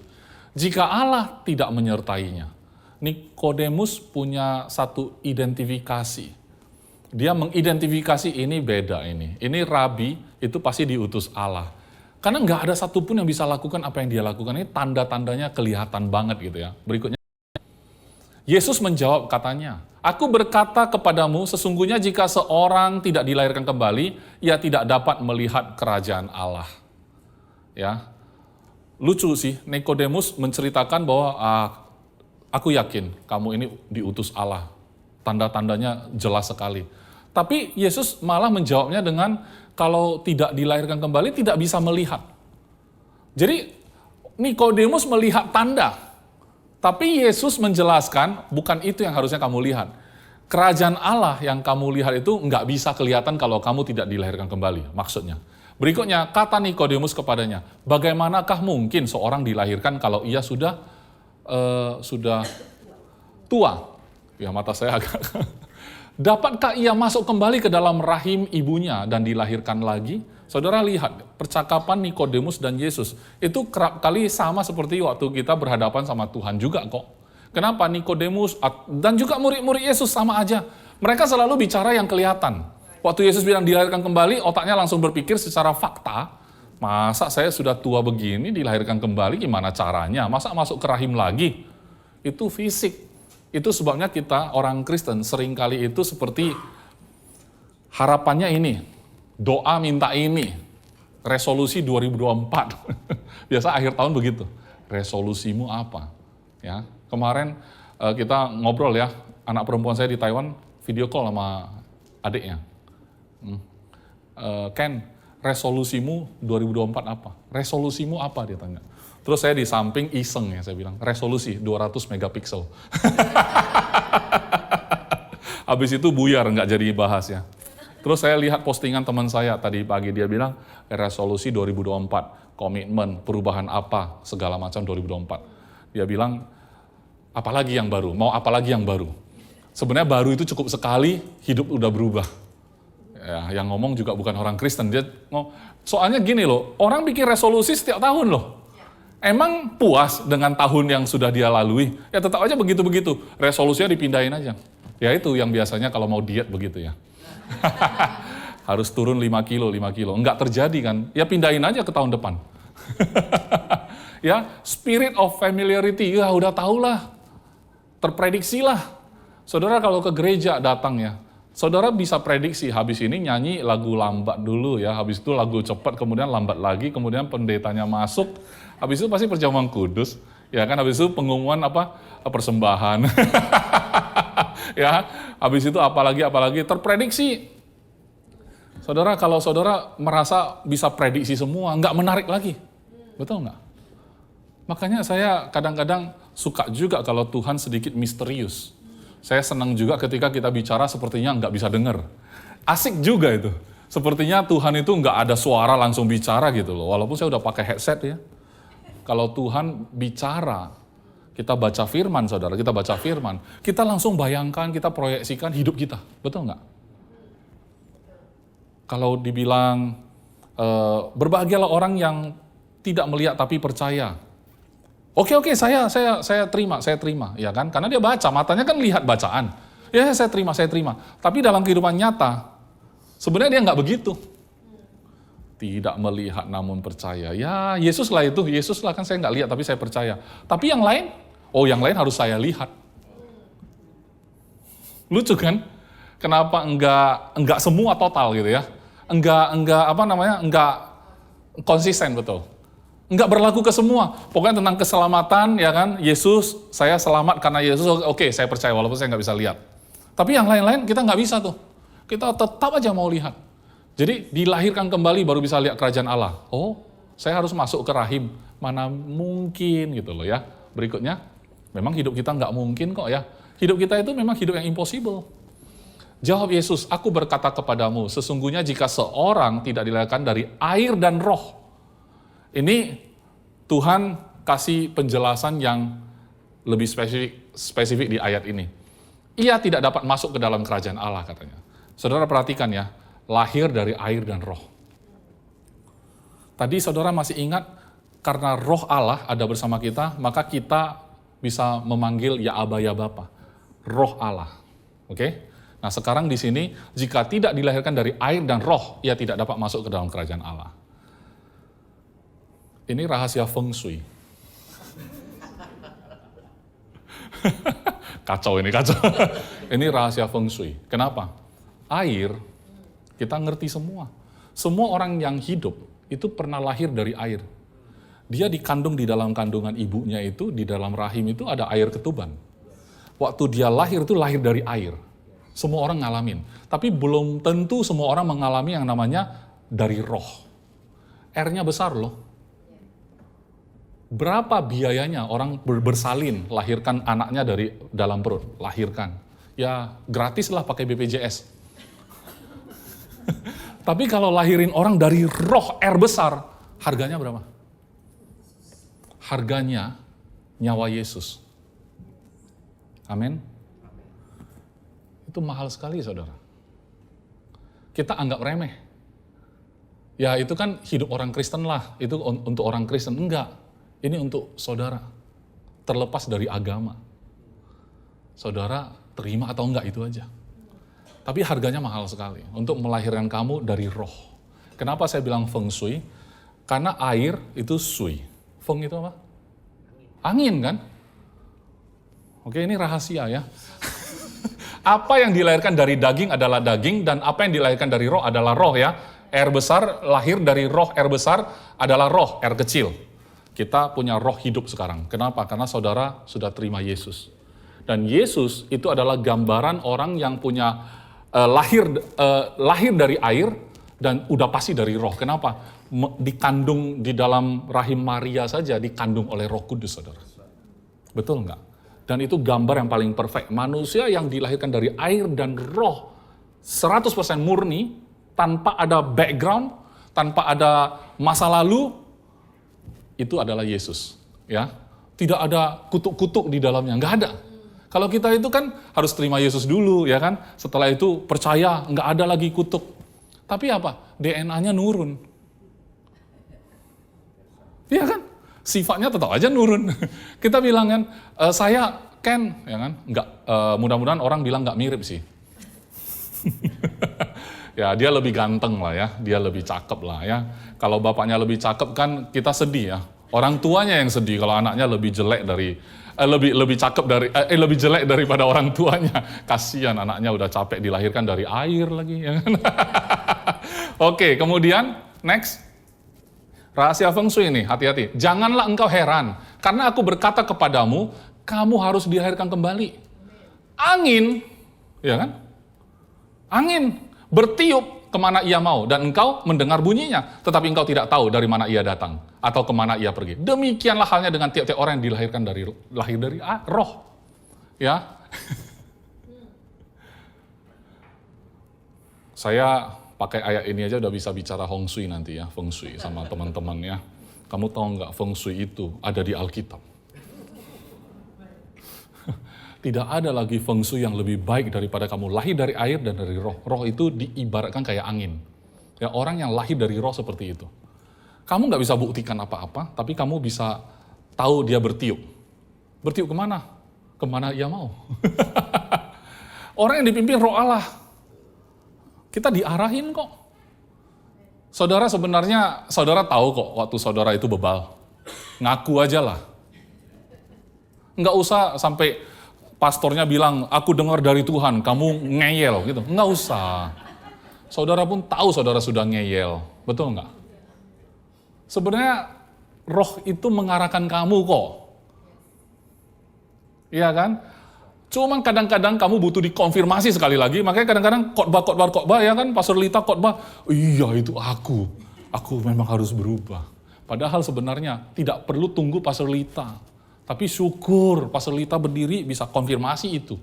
jika Allah tidak menyertainya." Nikodemus punya satu identifikasi. Dia mengidentifikasi ini beda ini. Ini rabi, itu pasti diutus Allah. Karena nggak ada satupun yang bisa lakukan apa yang dia lakukan. Ini tanda-tandanya kelihatan banget gitu ya. Berikutnya, Yesus menjawab katanya, "Aku berkata kepadamu, sesungguhnya jika seorang tidak dilahirkan kembali, ia tidak dapat melihat kerajaan Allah." Ya. Lucu sih, Nikodemus menceritakan bahwa aku yakin kamu ini diutus Allah. Tanda-tandanya jelas sekali. Tapi Yesus malah menjawabnya dengan kalau tidak dilahirkan kembali tidak bisa melihat. Jadi Nikodemus melihat tanda. Tapi Yesus menjelaskan bukan itu yang harusnya kamu lihat. Kerajaan Allah yang kamu lihat itu nggak bisa kelihatan kalau kamu tidak dilahirkan kembali. Maksudnya. Berikutnya, kata Nikodemus kepadanya, bagaimanakah mungkin seorang dilahirkan kalau ia sudah tua? Ya, mata saya agak... Dapatkah ia masuk kembali ke dalam rahim ibunya dan dilahirkan lagi? Saudara lihat, percakapan Nikodemus dan Yesus itu kerap kali sama seperti waktu kita berhadapan sama Tuhan juga kok. Kenapa Nikodemus dan juga murid-murid Yesus sama aja? Mereka selalu bicara yang kelihatan. Waktu Yesus bilang dilahirkan kembali, otaknya langsung berpikir secara fakta, masa saya sudah tua begini dilahirkan kembali, gimana caranya? Masa masuk ke rahim lagi? Itu fisik. Itu sebabnya kita orang Kristen seringkali itu seperti harapannya ini, doa minta ini, resolusi 2024. Biasa akhir tahun begitu. Resolusimu apa? Ya, kemarin kita ngobrol ya, anak perempuan saya di Taiwan video call sama adiknya. Ken, resolusimu 2024 apa? Resolusimu apa? Dia tanya. Terus saya di samping iseng ya, saya bilang, resolusi 200 megapiksel. Habis itu buyar, nggak jadi bahas ya. Terus saya lihat postingan teman saya tadi pagi, dia bilang, resolusi 2024, komitmen, perubahan apa, segala macam 2024. Dia bilang, apalagi yang baru? Mau apalagi yang baru? Sebenarnya baru itu cukup sekali, hidup udah berubah. Ya, yang ngomong juga bukan orang Kristen. Soalnya gini loh, orang bikin resolusi setiap tahun loh. Emang puas dengan tahun yang sudah dia lalui? Ya tetap aja begitu-begitu. Resolusinya dipindahin aja. Ya itu yang biasanya kalau mau diet begitu ya. Harus turun 5 kilo. Enggak terjadi kan? Ya pindahin aja ke tahun depan. Ya, spirit of familiarity, ya udah tahulah. Terprediksilah. Saudara kalau ke gereja datang ya, saudara bisa prediksi habis ini nyanyi lagu lambat dulu ya, habis itu lagu cepat, kemudian lambat lagi, kemudian pendetanya masuk, habis itu pasti perjamuan kudus, ya kan, habis itu pengumuman persembahan, ya, habis itu apalagi terprediksi. Saudara kalau saudara merasa bisa prediksi semua, nggak menarik lagi, betul nggak? Makanya saya kadang-kadang suka juga kalau Tuhan sedikit misterius. Saya senang juga ketika kita bicara sepertinya nggak bisa dengar. Asik juga itu. Sepertinya Tuhan itu nggak ada suara langsung bicara gitu loh. Walaupun saya udah pakai headset ya. Kalau Tuhan bicara, kita baca firman saudara, kita baca firman. Kita langsung bayangkan, kita proyeksikan hidup kita. Betul nggak? Kalau dibilang, berbahagialah orang yang tidak melihat tapi percaya. Oke, saya terima, ya kan? Karena dia baca, matanya kan lihat bacaan. Ya, saya terima. Tapi dalam kehidupan nyata, sebenarnya dia nggak begitu. Tidak melihat namun percaya. Ya, Yesus lah kan saya nggak lihat tapi saya percaya. Tapi yang lain, yang lain harus saya lihat. Lucu kan? Kenapa enggak semua total gitu ya? Enggak konsisten betul. Enggak berlaku ke semua. Pokoknya tentang keselamatan, ya kan? Yesus, saya selamat karena Yesus, oke, saya percaya walaupun saya nggak bisa lihat. Tapi yang lain-lain kita nggak bisa tuh. Kita tetap aja mau lihat. Jadi dilahirkan kembali baru bisa lihat kerajaan Allah. Oh, saya harus masuk ke rahim. Mana mungkin gitu loh ya. Berikutnya, memang hidup kita nggak mungkin kok ya. Hidup kita itu memang hidup yang impossible. Jawab Yesus, aku berkata kepadamu, sesungguhnya jika seorang tidak dilahirkan dari air dan roh, ini Tuhan kasih penjelasan yang lebih spesifik di ayat ini. Ia tidak dapat masuk ke dalam kerajaan Allah katanya. Saudara perhatikan ya, lahir dari air dan roh. Tadi saudara masih ingat, karena roh Allah ada bersama kita, maka kita bisa memanggil ya Aba ya Bapa. Roh Allah. Oke? Nah sekarang di sini, jika tidak dilahirkan dari air dan roh, ia tidak dapat masuk ke dalam kerajaan Allah. Ini rahasia feng shui. Kacau. Ini rahasia feng shui. Kenapa? Air, kita ngerti semua. Semua orang yang hidup itu pernah lahir dari air. Dia dikandung di dalam kandungan ibunya itu, di dalam rahim itu ada air ketuban. Waktu dia lahir itu lahir dari air. Semua orang ngalamin. Tapi belum tentu semua orang mengalami yang namanya dari roh. R-nya besar loh. Berapa biayanya orang bersalin lahirkan anaknya dari dalam perut, lahirkan. Ya gratis lah pakai BPJS. Tapi kalau lahirin orang dari roh R besar, harganya berapa? Harganya nyawa Yesus. Amin. Itu mahal sekali saudara. Kita anggap remeh. Ya itu kan hidup orang Kristen lah, itu untuk orang Kristen. Enggak. Ini untuk saudara, terlepas dari agama. Saudara terima atau enggak itu aja. Tapi harganya mahal sekali untuk melahirkan kamu dari roh. Kenapa saya bilang feng shui? Karena air itu sui. Feng itu apa? Angin kan? Oke, ini rahasia ya. Apa yang dilahirkan dari daging adalah daging, dan apa yang dilahirkan dari roh adalah roh ya. R besar lahir dari roh R besar adalah roh R kecil. Kita punya roh hidup sekarang. Kenapa? Karena saudara sudah terima Yesus. Dan Yesus itu adalah gambaran orang yang punya lahir dari air dan udah pasti dari roh. Kenapa? Dikandung di dalam rahim Maria saja, dikandung oleh Roh Kudus, saudara. Betul nggak? Dan itu gambar yang paling perfect. Manusia yang dilahirkan dari air dan roh 100% murni, tanpa ada background, tanpa ada masa lalu, itu adalah Yesus, ya. Tidak ada kutuk-kutuk di dalamnya, nggak ada. Kalau kita itu kan harus terima Yesus dulu, ya kan. Setelah itu percaya, nggak ada lagi kutuk. Tapi apa? DNA-nya nurun. Iya kan? Sifatnya tetap aja nurun. Kita bilang kan, saya Ken, ya kan? Enggak, mudah-mudahan orang bilang nggak mirip sih. Ya, dia lebih ganteng lah ya, dia lebih cakep lah ya. Kalau bapaknya lebih cakep kan kita sedih ya. Orang tuanya yang sedih kalau anaknya lebih jelek dari lebih cakep dari lebih jelek daripada orang tuanya. Kasihan anaknya udah capek dilahirkan dari air lagi ya kan. Oke, kemudian next. Rahasia Feng Shui ini, hati-hati. Janganlah engkau heran karena aku berkata kepadamu, kamu harus dilahirkan kembali. Angin, ya kan? Angin bertiup kemana ia mau dan engkau mendengar bunyinya, tetapi engkau tidak tahu dari mana ia datang atau kemana ia pergi. Demikianlah halnya dengan tiap-tiap orang yang dilahirkan dari roh, ya. Saya pakai ayat ini aja udah bisa bicara Hong Shui nanti ya, Feng Shui sama teman-teman ya. Kamu tahu nggak Feng Shui itu ada di Alkitab? Tidak ada lagi Feng Shui yang lebih baik daripada kamu lahir dari air dan dari roh. Roh itu diibaratkan kayak angin. Ya, orang yang lahir dari roh seperti itu. Kamu nggak bisa buktikan apa-apa, tapi kamu bisa tahu dia bertiup. Bertiup kemana? Kemana ia mau. Orang yang dipimpin roh Allah. Kita diarahin kok. Saudara sebenarnya, saudara tahu kok waktu saudara itu bebal. Ngaku aja lah. Nggak usah sampai pastornya bilang, aku dengar dari Tuhan, kamu ngeyel gitu. Nggak usah. Saudara pun tahu saudara sudah ngeyel. Betul nggak? Sebenarnya roh itu mengarahkan kamu kok. Iya kan? Cuman kadang-kadang kamu butuh dikonfirmasi sekali lagi. Makanya kadang-kadang khotbah ya kan, Pastor Lita khotbah, iya itu aku memang harus berubah. Padahal sebenarnya tidak perlu tunggu Pastor Lita. Tapi syukur Pastor Lita berdiri bisa konfirmasi itu.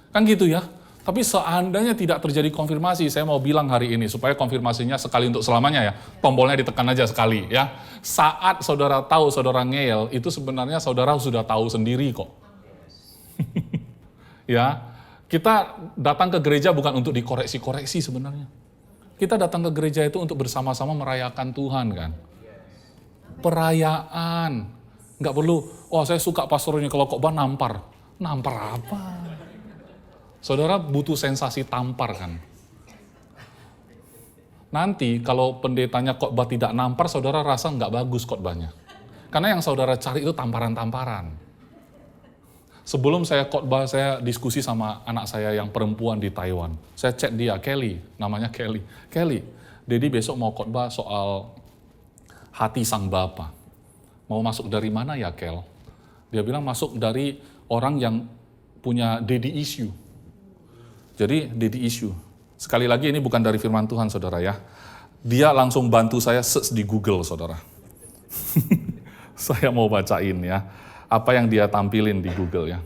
Kan gitu ya. Tapi seandainya tidak terjadi konfirmasi, saya mau bilang hari ini supaya konfirmasinya sekali untuk selamanya ya. Tombolnya ditekan aja sekali ya. Saat saudara tahu saudara ngeyel, itu sebenarnya saudara sudah tahu sendiri kok. Ya, kita datang ke gereja bukan untuk dikoreksi-koreksi sebenarnya. Kita datang ke gereja itu untuk bersama-sama merayakan Tuhan kan. Perayaan. Nggak perlu, saya suka pastornya kalau khotbah nampar. Nampar apa? Saudara butuh sensasi tampar kan? Nanti kalau pendetanya khotbah tidak nampar, saudara rasa nggak bagus khotbahnya. Karena yang saudara cari itu tamparan-tamparan. Sebelum saya khotbah, saya diskusi sama anak saya yang perempuan di Taiwan. Saya chat dia, Kelly, namanya Kelly. Kelly, Dedi besok mau khotbah soal hati sang bapa. Mau masuk dari mana ya, Kel? Dia bilang masuk dari orang yang punya daddy issue. Jadi daddy issue. Sekali lagi ini bukan dari firman Tuhan, saudara ya. Dia langsung bantu saya search di Google, saudara. Saya mau bacain ya. Apa yang dia tampilin di Google ya.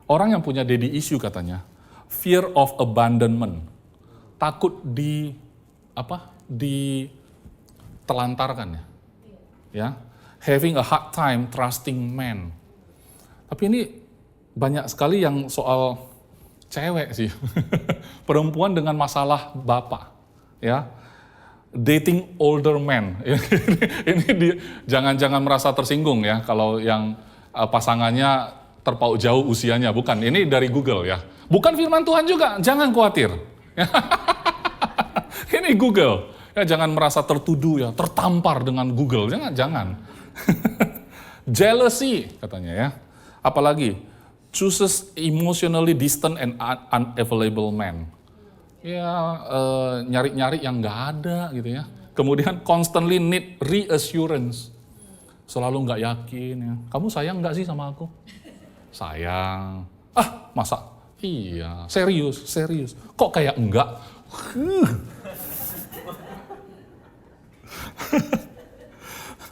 Orang yang punya daddy issue katanya, fear of abandonment. Takut ditelantarkan ya. Ya. Having a hard time trusting men. Tapi ini banyak sekali yang soal cewek sih. Perempuan dengan masalah bapak. Ya. Dating older men. Ini jangan merasa tersinggung ya kalau yang pasangannya terpaut jauh usianya. Bukan, ini dari Google ya. Bukan firman Tuhan juga, jangan khawatir. Ini Google. Ya, jangan merasa tertuduh ya, tertampar dengan Google. Jangan. Jealousy katanya ya. Apalagi chooses emotionally distant and unavailable man. Ya nyari-nyari yang nggak ada gitu ya. Kemudian constantly need reassurance. Selalu nggak yakin ya. Kamu sayang nggak sih sama aku? Sayang. Masa? Iya. Serius. Kok kayak enggak?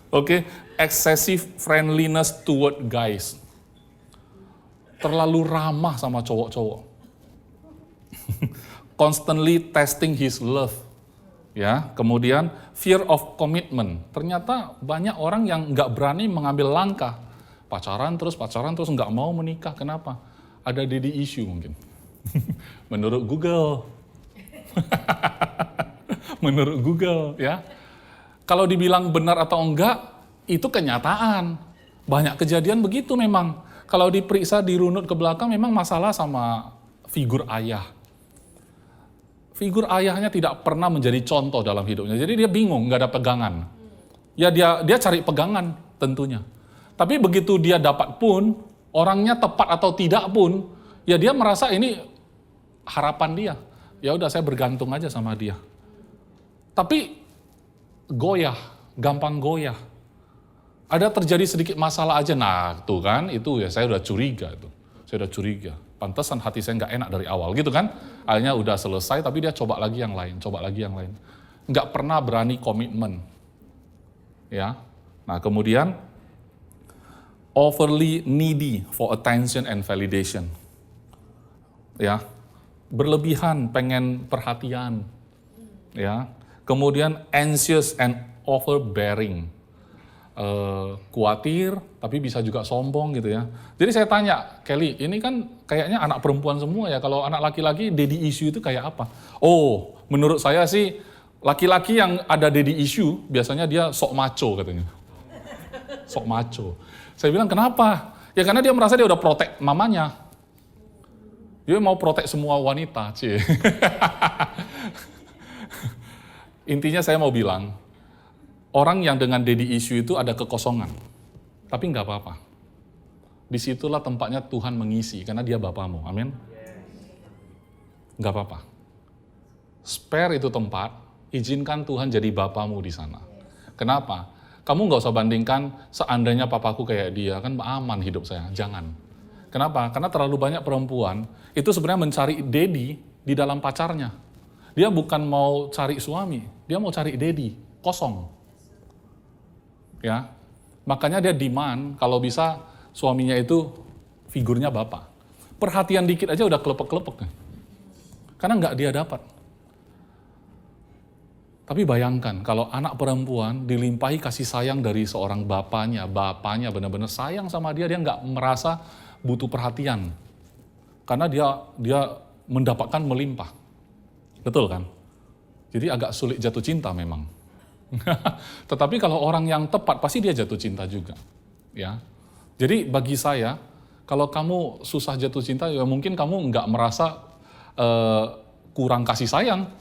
Oke, excessive friendliness toward guys. Terlalu ramah sama cowok-cowok. Constantly testing his love. Ya, kemudian fear of commitment. Ternyata banyak orang yang nggak berani mengambil langkah. Pacaran terus nggak mau menikah. Kenapa? Ada daddy issue mungkin. Menurut Google. menurut Google ya. Kalau dibilang benar atau enggak, itu kenyataan. Banyak kejadian begitu memang. Kalau diperiksa, dirunut ke belakang, memang masalah sama figur ayah. Figur ayahnya tidak pernah menjadi contoh dalam hidupnya. Jadi dia bingung, nggak ada pegangan. Ya dia cari pegangan tentunya. Tapi begitu dia dapat pun, orangnya tepat atau tidak pun, ya dia merasa ini harapan dia. Ya udah saya bergantung aja sama dia. Tapi goyah, gampang goyah. Ada terjadi sedikit masalah aja, nah tuh kan, itu ya saya udah curiga itu. Saya udah curiga. Pantesan hati saya nggak enak dari awal gitu kan. Akhirnya udah selesai, tapi dia coba lagi yang lain, coba lagi yang lain. Nggak pernah berani komitmen. Ya. Nah kemudian, overly needy for attention and validation. Ya. Berlebihan pengen perhatian. Ya. Kemudian anxious and overbearing. Khawatir, tapi bisa juga sombong gitu ya. Jadi saya tanya, Kelly, ini kan kayaknya anak perempuan semua ya, kalau anak laki-laki daddy issue itu kayak apa? Oh, menurut saya sih, laki-laki yang ada daddy issue, biasanya dia sok macho katanya. Sok macho. Saya bilang, kenapa? Ya karena dia merasa dia udah protek mamanya. Dia mau protek semua wanita, cie. Intinya saya mau bilang, orang yang dengan daddy issue itu ada kekosongan. Tapi nggak apa-apa. Disitulah tempatnya Tuhan mengisi, karena dia Bapamu. Amin. Nggak apa-apa. Spare itu tempat, izinkan Tuhan jadi Bapamu di sana. Kenapa? Kamu nggak usah bandingkan, seandainya papaku kayak dia, kan aman hidup saya. Jangan. Kenapa? Karena terlalu banyak perempuan, itu sebenarnya mencari daddy di dalam pacarnya. Dia bukan mau cari suami, dia mau cari daddy, kosong. Ya, makanya dia demand kalau bisa suaminya itu figurnya bapak. Perhatian dikit aja udah kelepek-kelepek. Karena nggak dia dapat. Tapi bayangkan kalau anak perempuan dilimpahi kasih sayang dari seorang bapaknya benar-benar sayang sama dia nggak merasa butuh perhatian. Karena dia mendapatkan melimpah. Betul kan? Jadi agak sulit jatuh cinta memang. Tetapi kalau orang yang tepat pasti dia jatuh cinta juga, ya. Jadi bagi saya, kalau kamu susah jatuh cinta, ya mungkin kamu nggak merasa kurang kasih sayang,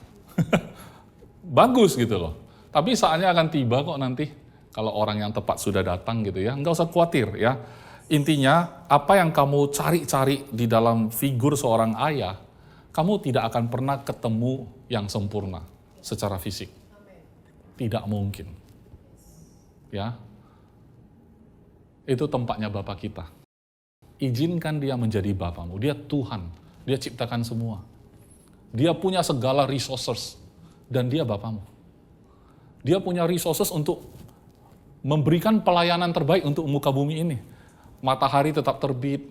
bagus gitu loh. Tapi saatnya akan tiba kok nanti kalau orang yang tepat sudah datang gitu ya, nggak usah khawatir ya. Intinya apa yang kamu cari-cari di dalam figur seorang ayah, kamu tidak akan pernah ketemu yang sempurna secara fisik. Tidak mungkin. Ya. Itu tempatnya Bapa kita. Izinkan dia menjadi Bapamu. Dia Tuhan. Dia ciptakan semua. Dia punya segala resources. Dan dia Bapamu. Dia punya resources untuk memberikan pelayanan terbaik untuk muka bumi ini. Matahari tetap terbit.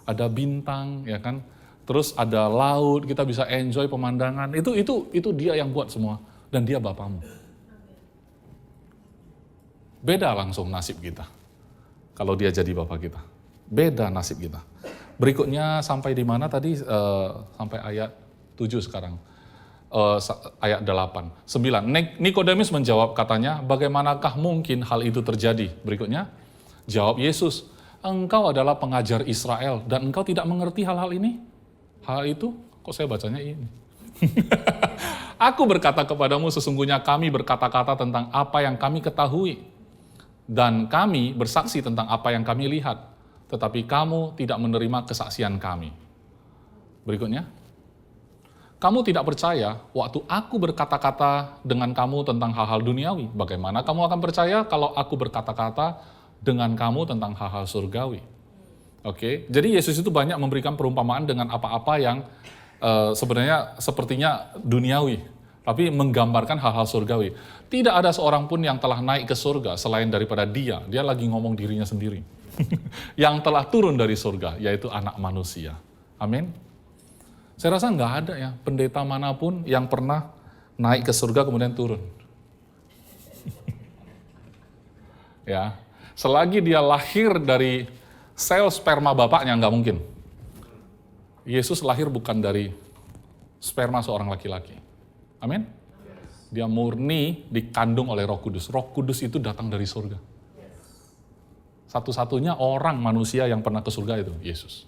Ada bintang, ya kan? Terus ada laut, kita bisa enjoy pemandangan. Itu dia yang buat semua. Dan dia Bapamu. Beda langsung nasib kita. Kalau dia jadi Bapa kita. Beda nasib kita. Berikutnya sampai di mana tadi? Sampai ayat 7 sekarang. Ayat 8. 9. Nikodemus menjawab katanya, bagaimanakah mungkin hal itu terjadi? Berikutnya, jawab Yesus, engkau adalah pengajar Israel dan engkau tidak mengerti hal-hal ini? Hal itu? Kok saya bacanya ini? Aku berkata kepadamu, sesungguhnya kami berkata-kata tentang apa yang kami ketahui. Dan kami bersaksi tentang apa yang kami lihat. Tetapi kamu tidak menerima kesaksian kami. Berikutnya. Kamu tidak percaya waktu aku berkata-kata dengan kamu tentang hal-hal duniawi. Bagaimana kamu akan percaya kalau aku berkata-kata dengan kamu tentang hal-hal surgawi? Oke, jadi Yesus itu banyak memberikan perumpamaan dengan apa-apa yang sebenarnya sepertinya duniawi. Tapi menggambarkan hal-hal surgawi. Tidak ada seorang pun yang telah naik ke surga selain daripada dia. Dia lagi ngomong dirinya sendiri. Yang telah turun dari surga, yaitu anak manusia. Amin. Saya rasa nggak ada ya pendeta manapun yang pernah naik ke surga kemudian turun. Ya, selagi dia lahir dari sel sperma bapaknya nggak mungkin. Yesus lahir bukan dari sperma seorang laki-laki. Amin. Dia murni dikandung oleh Roh Kudus. Roh Kudus itu datang dari surga. Satu-satunya orang manusia yang pernah ke surga itu Yesus.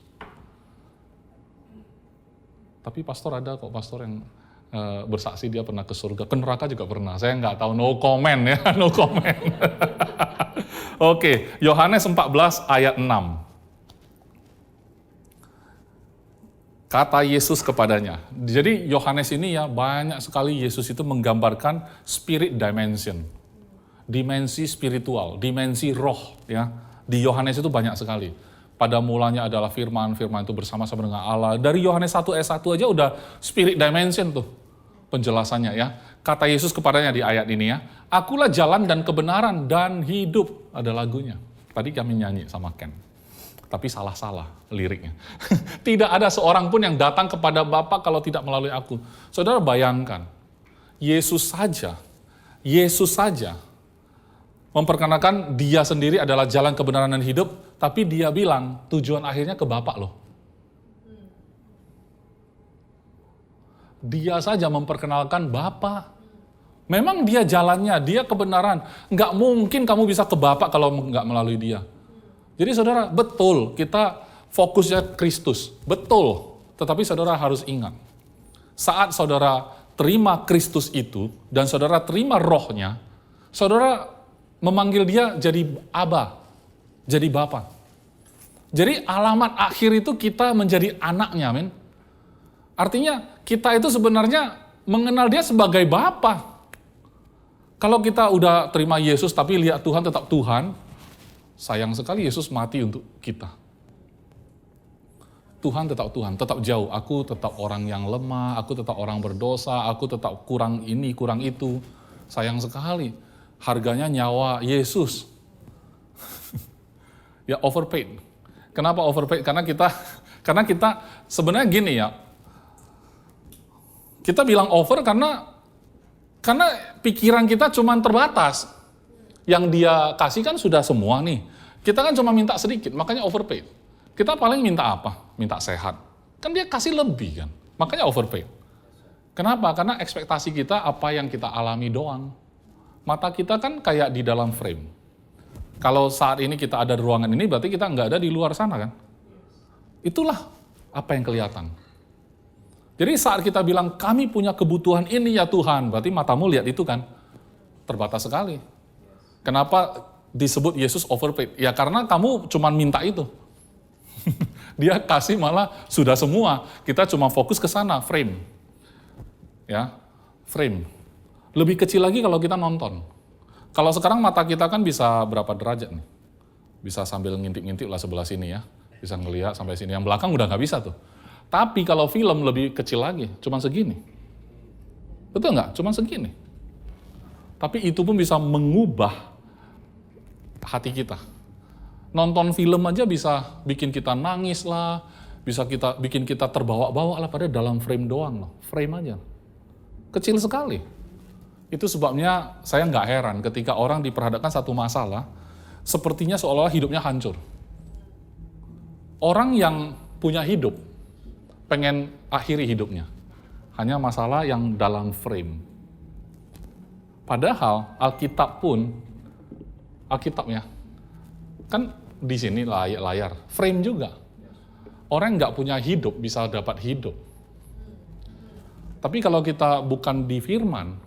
Tapi pastor ada kok pastor yang bersaksi dia pernah ke surga. Ke neraka juga pernah. Saya nggak tahu, no comment ya, no comment. Oke, Yohanes 14 ayat 6. Kata Yesus kepadanya. Jadi Yohanes ini ya banyak sekali Yesus itu menggambarkan spirit dimension. Dimensi spiritual, dimensi roh ya. Di Yohanes itu banyak sekali. Pada mulanya adalah firman, firman itu bersama-sama dengan Allah. Dari Yohanes 1 ayat 1 aja udah spirit dimension tuh penjelasannya ya. Kata Yesus kepadanya di ayat ini ya, akulah jalan dan kebenaran dan hidup. Ada lagunya. Tadi kami nyanyi sama Ken. Tapi salah-salah liriknya. Tidak ada seorang pun yang datang kepada Bapa kalau tidak melalui aku. Saudara bayangkan, Yesus saja memperkenalkan dia sendiri adalah jalan kebenaran dan hidup, tapi dia bilang tujuan akhirnya ke Bapa loh. Dia saja memperkenalkan Bapa. Memang dia jalannya, dia kebenaran. Nggak mungkin kamu bisa ke Bapa kalau nggak melalui dia. Jadi saudara, betul kita fokusnya Kristus. Betul. Tetapi saudara harus ingat. Saat saudara terima Kristus itu, dan saudara terima rohnya, saudara memanggil dia jadi Aba, jadi Bapa. Jadi alamat akhir itu kita menjadi anaknya, men. Artinya kita itu sebenarnya mengenal dia sebagai Bapa. Kalau kita udah terima Yesus tapi lihat Tuhan tetap Tuhan, sayang sekali Yesus mati untuk kita. Tuhan, tetap jauh. Aku tetap orang yang lemah, aku tetap orang berdosa, aku tetap kurang ini, kurang itu. Sayang sekali. Harganya nyawa Yesus. Ya overpaid. Kenapa overpaid? Karena kita sebenarnya gini ya. Kita bilang over karena pikiran kita cuma terbatas. Yang dia kasih kan sudah semua nih. Kita kan cuma minta sedikit, makanya overpaid. Kita paling minta apa? Minta sehat. Kan dia kasih lebih kan, makanya overpaid. Kenapa? Karena ekspektasi kita apa yang kita alami doang. Mata kita kan kayak di dalam frame. Kalau saat ini kita ada di ruangan ini, berarti kita nggak ada di luar sana kan? Itulah apa yang kelihatan. Jadi saat kita bilang, kami punya kebutuhan ini ya Tuhan, berarti matamu lihat itu kan? Terbatas sekali. Kenapa disebut Yesus overpaid? Ya karena kamu cuma minta itu. Dia kasih malah sudah semua. Kita cuma fokus ke sana, frame. Ya, frame. Lebih kecil lagi kalau kita nonton. Kalau sekarang mata kita kan bisa berapa derajat nih? Bisa sambil ngintip-ngintip lah sebelah sini ya. Bisa ngelihat sampai sini. Yang belakang udah nggak bisa tuh. Tapi kalau film lebih kecil lagi, cuma segini. Betul nggak? Cuma segini. Tapi itu pun bisa mengubah hati kita. Nonton film aja bisa bikin kita nangis lah, bisa bikin kita terbawa-bawa lah, padahal dalam frame doang loh. Frame aja. Kecil sekali. Itu sebabnya saya nggak heran ketika orang diperhadapkan satu masalah, sepertinya seolah-olah hidupnya hancur. Orang yang punya hidup, pengen akhiri hidupnya. Hanya masalah yang dalam frame. Padahal Alkitabnya, kan di sini layar, frame juga. Orang nggak punya hidup bisa dapat hidup. Tapi kalau kita bukan di firman,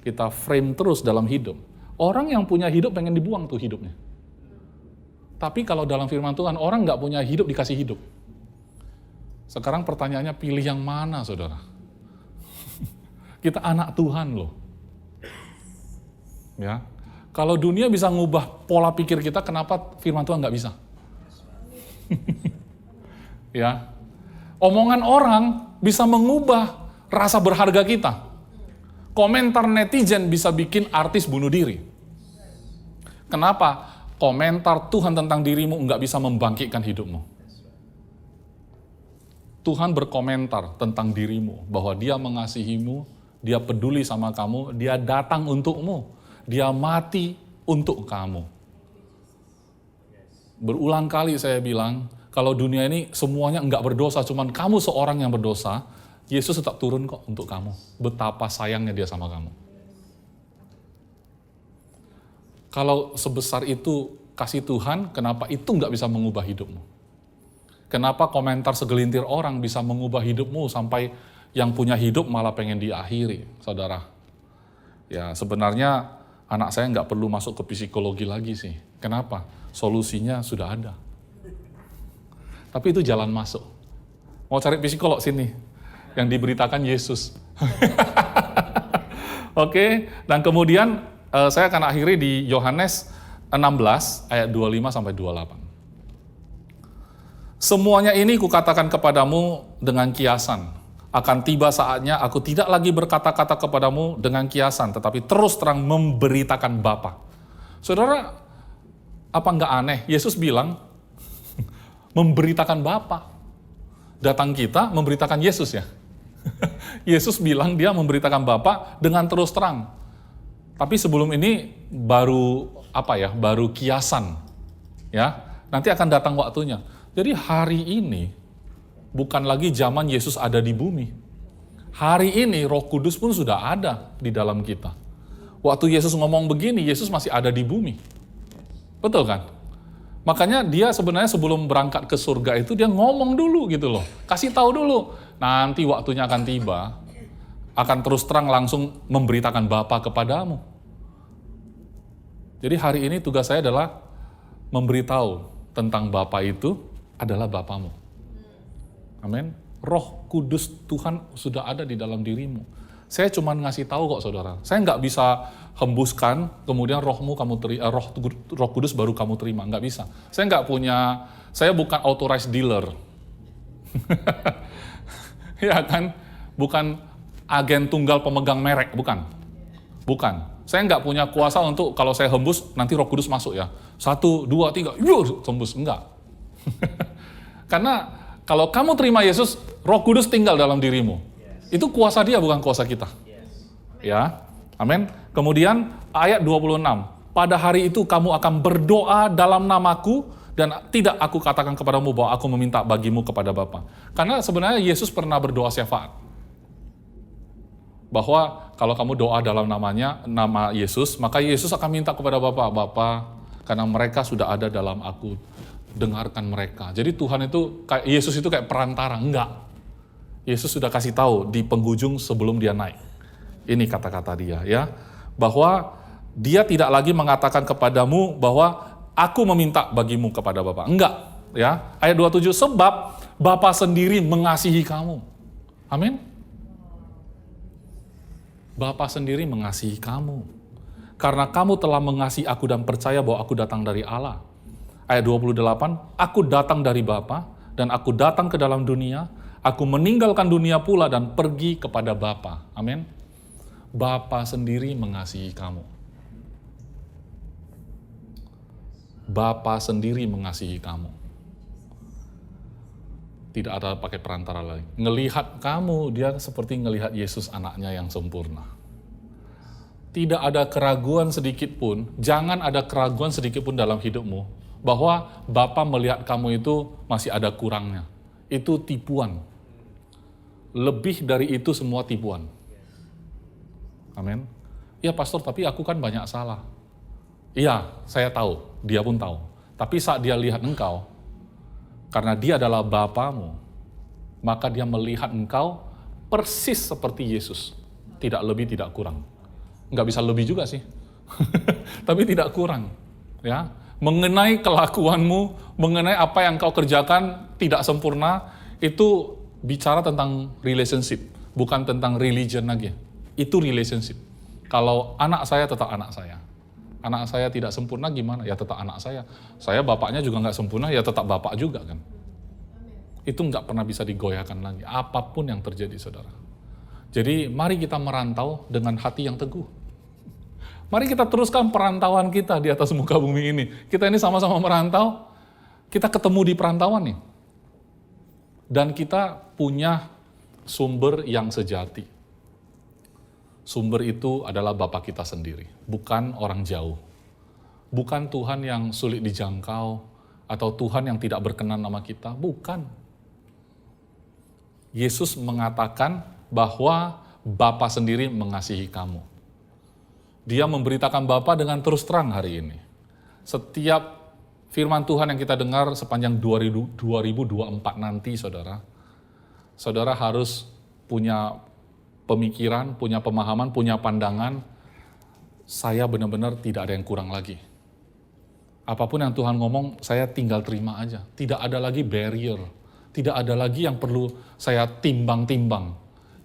kita frame terus dalam hidup. Orang yang punya hidup pengen dibuang tuh hidupnya. Tapi kalau dalam firman Tuhan, orang nggak punya hidup dikasih hidup. Sekarang pertanyaannya pilih yang mana, saudara? Kita anak Tuhan loh. Ya, kalau dunia bisa ngubah pola pikir kita, kenapa firman Tuhan nggak bisa? Ya, omongan orang bisa mengubah rasa berharga kita. Komentar netizen bisa bikin artis bunuh diri. Kenapa? Komentar Tuhan tentang dirimu nggak bisa membangkitkan hidupmu. Tuhan berkomentar tentang dirimu, bahwa dia mengasihimu, dia peduli sama kamu, dia datang untukmu, dia mati untuk kamu. Berulang kali saya bilang, kalau dunia ini semuanya enggak berdosa, cuman kamu seorang yang berdosa, Yesus tetap turun kok untuk kamu. Betapa sayangnya dia sama kamu. Kalau sebesar itu kasih Tuhan, kenapa itu nggak bisa mengubah hidupmu? Kenapa komentar segelintir orang bisa mengubah hidupmu sampai yang punya hidup malah pengen diakhiri, saudara? Ya sebenarnya anak saya nggak perlu masuk ke psikologi lagi sih. Kenapa? Solusinya sudah ada. Tapi itu jalan masuk. Mau cari psikolog sini, yang diberitakan Yesus. Oke, dan kemudian saya akan akhiri di Yohanes 16 ayat 25 sampai 28. Semuanya ini kukatakan kepadamu dengan kiasan. Akan tiba saatnya aku tidak lagi berkata-kata kepadamu dengan kiasan, tetapi terus terang memberitakan Bapa. Saudara, apa enggak aneh? Yesus bilang, memberitakan Bapa. Datang kita memberitakan Yesus ya. Yesus bilang dia memberitakan Bapa dengan terus terang. Tapi sebelum ini baru baru kiasan. Ya, nanti akan datang waktunya. Jadi hari ini bukan lagi zaman Yesus ada di bumi. Hari ini Roh Kudus pun sudah ada di dalam kita. Waktu Yesus ngomong begini, Yesus masih ada di bumi. Betul kan? Makanya dia sebenarnya sebelum berangkat ke surga itu dia ngomong dulu gitu loh. Kasih tahu dulu. Nanti waktunya akan tiba, akan terus terang langsung memberitakan Bapa kepadamu. Jadi hari ini tugas saya adalah memberitahu tentang Bapa itu adalah Bapamu. Amin. Roh Kudus Tuhan sudah ada di dalam dirimu. Saya cuma ngasih tahu kok saudara. Saya nggak bisa hembuskan, kemudian Roh Kudus baru kamu terima. Nggak bisa. Saya bukan authorized dealer. Ya kan? Bukan agen tunggal pemegang merek, bukan. Saya nggak punya kuasa untuk kalau saya hembus, nanti Roh Kudus masuk ya. 1, 2, 3, hembus. Enggak. Karena kalau kamu terima Yesus, Roh Kudus tinggal dalam dirimu. Itu kuasa dia, bukan kuasa kita. Ya, amin. Kemudian ayat 26. Pada hari itu kamu akan berdoa dalam namaku, dan tidak aku katakan kepadamu bahwa aku meminta bagimu kepada Bapa. Karena sebenarnya Yesus pernah berdoa syafaat. Bahwa kalau kamu doa dalam nama Yesus, maka Yesus akan minta kepada Bapa, karena mereka sudah ada dalam aku, dengarkan mereka. Jadi Yesus itu kayak perantara, enggak. Yesus sudah kasih tahu di penghujung sebelum dia naik. Ini kata-kata dia ya, bahwa dia tidak lagi mengatakan kepadamu bahwa aku meminta bagimu kepada Bapa. Enggak, ya. Ayat 27, sebab Bapa sendiri mengasihi kamu. Amin. Bapa sendiri mengasihi kamu. Karena kamu telah mengasihi aku dan percaya bahwa aku datang dari Allah. Ayat 28, aku datang dari Bapa dan aku datang ke dalam dunia, aku meninggalkan dunia pula dan pergi kepada Bapa. Amin. Bapa sendiri mengasihi kamu. Bapa sendiri mengasihi kamu. Tidak ada pakai perantara lagi. Ngelihat kamu, dia seperti ngelihat Yesus anaknya yang sempurna. Tidak ada keraguan sedikit pun, jangan ada keraguan sedikit pun dalam hidupmu, bahwa Bapa melihat kamu itu masih ada kurangnya. Itu tipuan. Lebih dari itu semua tipuan. Amin. Ya pastor, tapi aku kan banyak salah. Iya, saya tahu, dia pun tahu. Tapi saat dia lihat engkau, karena dia adalah Bapamu, maka dia melihat engkau persis seperti Yesus. Tidak lebih, tidak kurang. Nggak bisa lebih juga sih. Tapi tidak kurang. Ya, mengenai kelakuanmu, mengenai apa yang kau kerjakan tidak sempurna, itu bicara tentang relationship, bukan tentang religion lagi. Itu relationship. Kalau anak saya tetap anak saya. Anak saya tidak sempurna gimana? Ya tetap anak saya. Saya bapaknya juga nggak sempurna, ya tetap bapak juga kan. Itu nggak pernah bisa digoyahkan lagi. Apapun yang terjadi, saudara. Jadi mari kita merantau dengan hati yang teguh. Mari kita teruskan perantauan kita di atas muka bumi ini. Kita ini sama-sama merantau. Kita ketemu di perantauan nih. Dan kita punya sumber yang sejati. Sumber itu adalah Bapa kita sendiri, bukan orang jauh. Bukan Tuhan yang sulit dijangkau, atau Tuhan yang tidak berkenan sama kita, bukan. Yesus mengatakan bahwa Bapa sendiri mengasihi kamu. Dia memberitakan Bapa dengan terus terang hari ini. Setiap firman Tuhan yang kita dengar sepanjang 2024 nanti, saudara harus punya pemikiran, punya pemahaman, punya pandangan, saya benar-benar tidak ada yang kurang lagi. Apapun yang Tuhan ngomong, saya tinggal terima aja. Tidak ada lagi barrier, tidak ada lagi yang perlu saya timbang-timbang.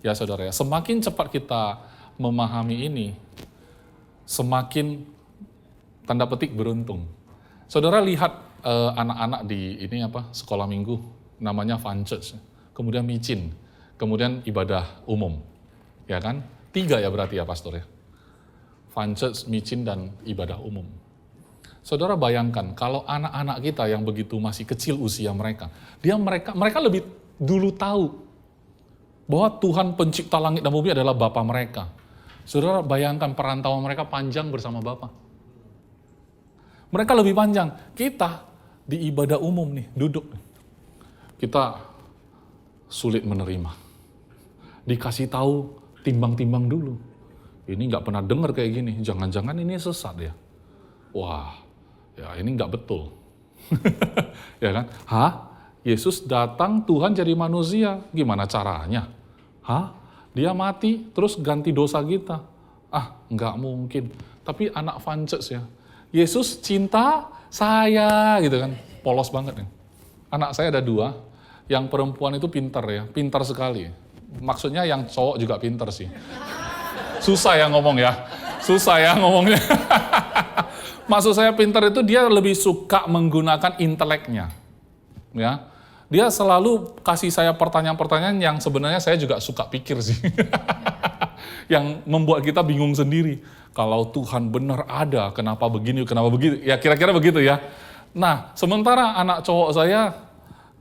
Ya saudara, semakin cepat kita memahami ini, semakin tanda petik beruntung. Saudara lihat anak-anak di sekolah minggu, namanya Fun Church, kemudian micin, kemudian ibadah umum, ya kan? 3 ya berarti ya pastor ya. Fun Church, micin, dan ibadah umum. Saudara bayangkan kalau anak-anak kita yang begitu masih kecil usia mereka lebih dulu tahu bahwa Tuhan pencipta langit dan bumi adalah Bapa mereka. Saudara bayangkan perantauan mereka panjang bersama Bapa. Mereka lebih panjang. Kita di ibadah umum nih, duduk. Kita sulit menerima. Dikasih tahu, timbang-timbang dulu. Ini nggak pernah dengar kayak gini. Jangan-jangan ini sesat ya. Wah, ya ini nggak betul. Ya kan? Yesus datang, Tuhan jadi manusia. Gimana caranya? Dia mati, terus ganti dosa kita. Nggak mungkin. Tapi anak Fun Church ya. Yesus cinta saya, gitu kan. Polos banget ya. Anak saya ada 2, yang perempuan itu pintar ya, pintar sekali. Maksudnya yang cowok juga pintar sih. Susah ya ngomongnya. Maksud saya pintar itu dia lebih suka menggunakan inteleknya. Ya. Dia selalu kasih saya pertanyaan-pertanyaan yang sebenarnya saya juga suka pikir sih. Yang membuat kita bingung sendiri. Kalau Tuhan benar ada, kenapa begini, kenapa begitu? Ya kira-kira begitu ya. Nah, sementara anak cowok saya,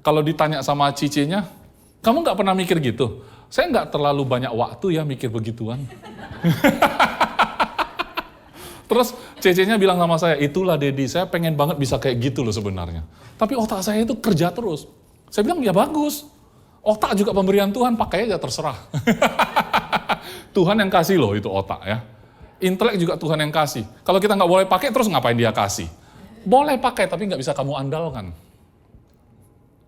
kalau ditanya sama cicinya, kamu nggak pernah mikir gitu? Saya nggak terlalu banyak waktu ya mikir begituan. Terus cecenya bilang sama saya, itulah Dedi, saya pengen banget bisa kayak gitu loh sebenarnya. Tapi otak saya itu kerja terus. Saya bilang, ya bagus. Otak juga pemberian Tuhan, pakai aja terserah. Tuhan yang kasih loh itu otak ya. Intelek juga Tuhan yang kasih. Kalau kita nggak boleh pakai, terus ngapain dia kasih? Boleh pakai, tapi nggak bisa kamu andalkan.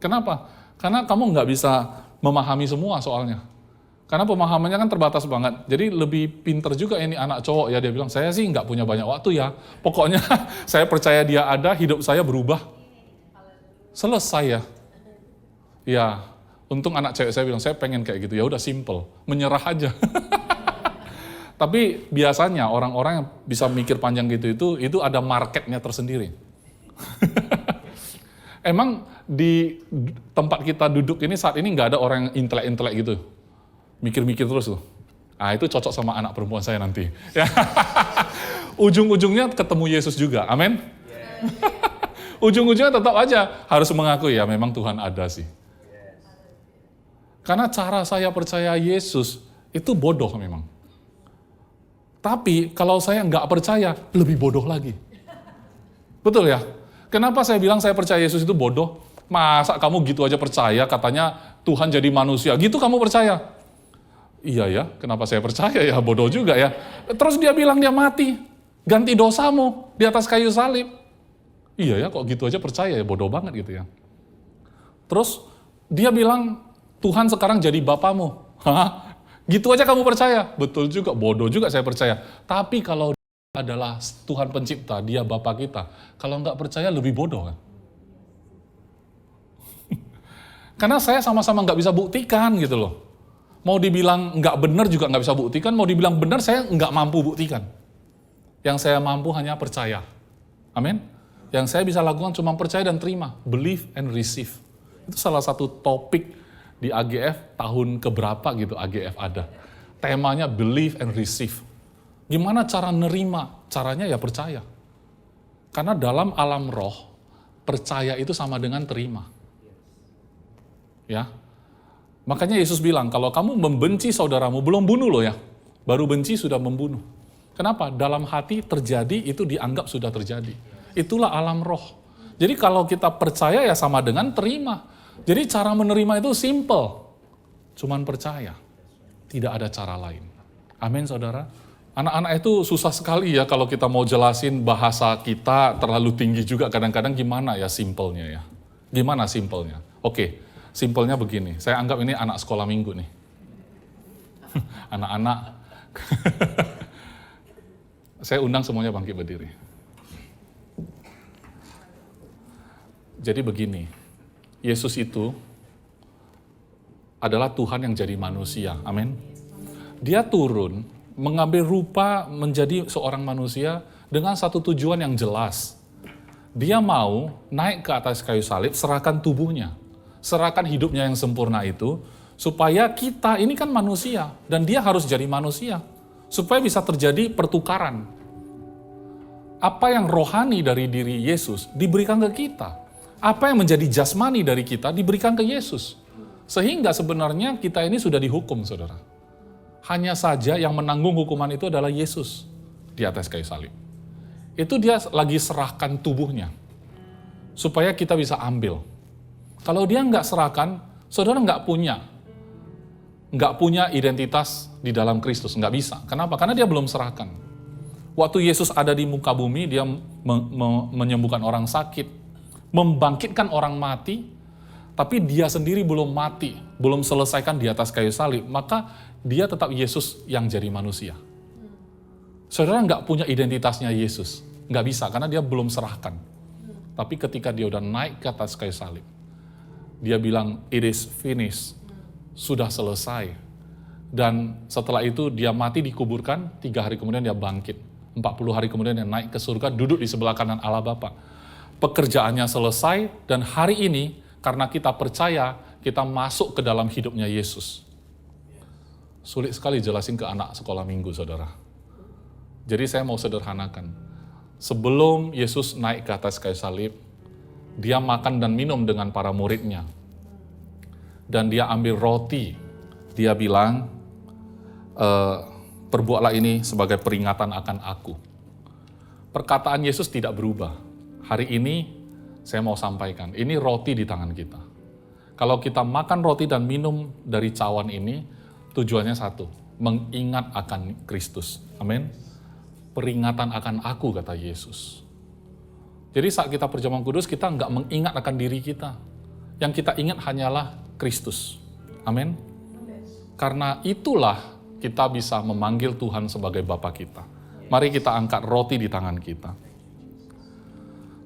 Kenapa? Karena kamu nggak bisa memahami semua soalnya. Karena pemahamannya kan terbatas banget. Jadi lebih pinter juga ini anak cowok ya. Dia bilang, saya sih nggak punya banyak waktu ya. Pokoknya saya percaya dia ada, hidup saya berubah. Selesai ya. Ya, untung anak cewek saya bilang, saya pengen kayak gitu. Ya udah simple, menyerah aja. Tapi biasanya orang-orang yang bisa mikir panjang gitu itu ada marketnya tersendiri. Emang di tempat kita duduk ini saat ini nggak ada orang yang intelek-intelek gitu. Mikir-mikir terus tuh. Itu cocok sama anak perempuan saya nanti. Ya. Ujung-ujungnya ketemu Yesus juga. Amin. Ujung-ujungnya tetap aja harus mengakui ya memang Tuhan ada sih. Karena cara saya percaya Yesus itu bodoh memang. Tapi kalau saya nggak percaya, lebih bodoh lagi. Betul ya? Kenapa saya bilang saya percaya Yesus itu bodoh? Masa kamu gitu aja percaya, katanya Tuhan jadi manusia, gitu kamu percaya? Iya ya, kenapa saya percaya ya? Bodoh juga ya. Terus dia bilang dia mati, ganti dosamu di atas kayu salib. Iya ya, kok gitu aja percaya ya? Bodoh banget gitu ya. Terus dia bilang, Tuhan sekarang jadi bapamu. Gitu aja kamu percaya? Betul juga, bodoh juga saya percaya. Tapi kalau dia adalah Tuhan pencipta, dia Bapa kita, kalau nggak percaya lebih bodoh kan? Karena saya sama-sama nggak bisa buktikan gitu loh. Mau dibilang nggak benar juga nggak bisa buktikan, mau dibilang benar saya nggak mampu buktikan. Yang saya mampu hanya percaya. Amin? Yang saya bisa lakukan cuma percaya dan terima. Believe and receive. Itu salah satu topik di AGF tahun keberapa gitu AGF ada. Temanya believe and receive. Gimana cara nerima? Caranya ya percaya. Karena dalam alam roh, percaya itu sama dengan terima. Ya. Makanya Yesus bilang, kalau kamu membenci saudaramu, belum bunuh loh ya. Baru benci sudah membunuh. Kenapa? Dalam hati terjadi, itu dianggap sudah terjadi. Itulah alam roh. Jadi kalau kita percaya ya sama dengan terima. Jadi cara menerima itu simple. Cuman percaya. Tidak ada cara lain. Amin saudara. Anak-anak itu susah sekali ya kalau kita mau jelasin bahasa kita terlalu tinggi juga kadang-kadang gimana ya simpelnya ya. Gimana simpelnya? Oke, simpelnya begini. Saya anggap ini anak sekolah minggu nih. Anak-anak. Saya undang semuanya bangkit berdiri. Jadi begini, Yesus itu adalah Tuhan yang jadi manusia. Amin. Dia turun mengambil rupa menjadi seorang manusia dengan satu tujuan yang jelas. Dia mau naik ke atas kayu salib, serahkan tubuhnya, serahkan hidupnya yang sempurna itu, supaya kita ini kan manusia, dan dia harus jadi manusia, supaya bisa terjadi pertukaran. Apa yang rohani dari diri Yesus diberikan ke kita. Apa yang menjadi jasmani dari kita diberikan ke Yesus. Sehingga sebenarnya kita ini sudah dihukum, saudara. Hanya saja yang menanggung hukuman itu adalah Yesus di atas kayu salib. Itu dia lagi serahkan tubuhnya, supaya kita bisa ambil. Kalau dia nggak serahkan, saudara nggak punya identitas di dalam Kristus, nggak bisa. Kenapa? Karena dia belum serahkan. Waktu Yesus ada di muka bumi, dia menyembuhkan orang sakit, membangkitkan orang mati, tapi dia sendiri belum mati, belum selesaikan di atas kayu salib, maka dia tetap Yesus yang jadi manusia. Saudara nggak punya identitasnya Yesus, nggak bisa karena dia belum serahkan. Tapi ketika dia udah naik ke atas kayu salib, dia bilang, "It is finished," sudah selesai. Dan setelah itu dia mati, dikuburkan, 3 hari kemudian dia bangkit. 40 hari kemudian dia naik ke surga, duduk di sebelah kanan Allah Bapa. Pekerjaannya selesai, dan hari ini karena kita percaya, kita masuk ke dalam hidupnya Yesus. Sulit sekali jelasin ke anak sekolah minggu, saudara. Jadi saya mau sederhanakan. Sebelum Yesus naik ke atas kayu salib, dia makan dan minum dengan para muridnya. Dan dia ambil roti. Dia bilang, "Perbuatlah ini sebagai peringatan akan aku." Perkataan Yesus tidak berubah. Hari ini saya mau sampaikan, ini roti di tangan kita. Kalau kita makan roti dan minum dari cawan ini, tujuannya satu, mengingat akan Kristus. Amin. Peringatan akan aku, kata Yesus. Jadi saat kita perjamuan kudus, kita nggak mengingat akan diri kita. Yang kita ingat hanyalah Kristus. Amin. Karena itulah kita bisa memanggil Tuhan sebagai Bapa kita. Mari kita angkat roti di tangan kita.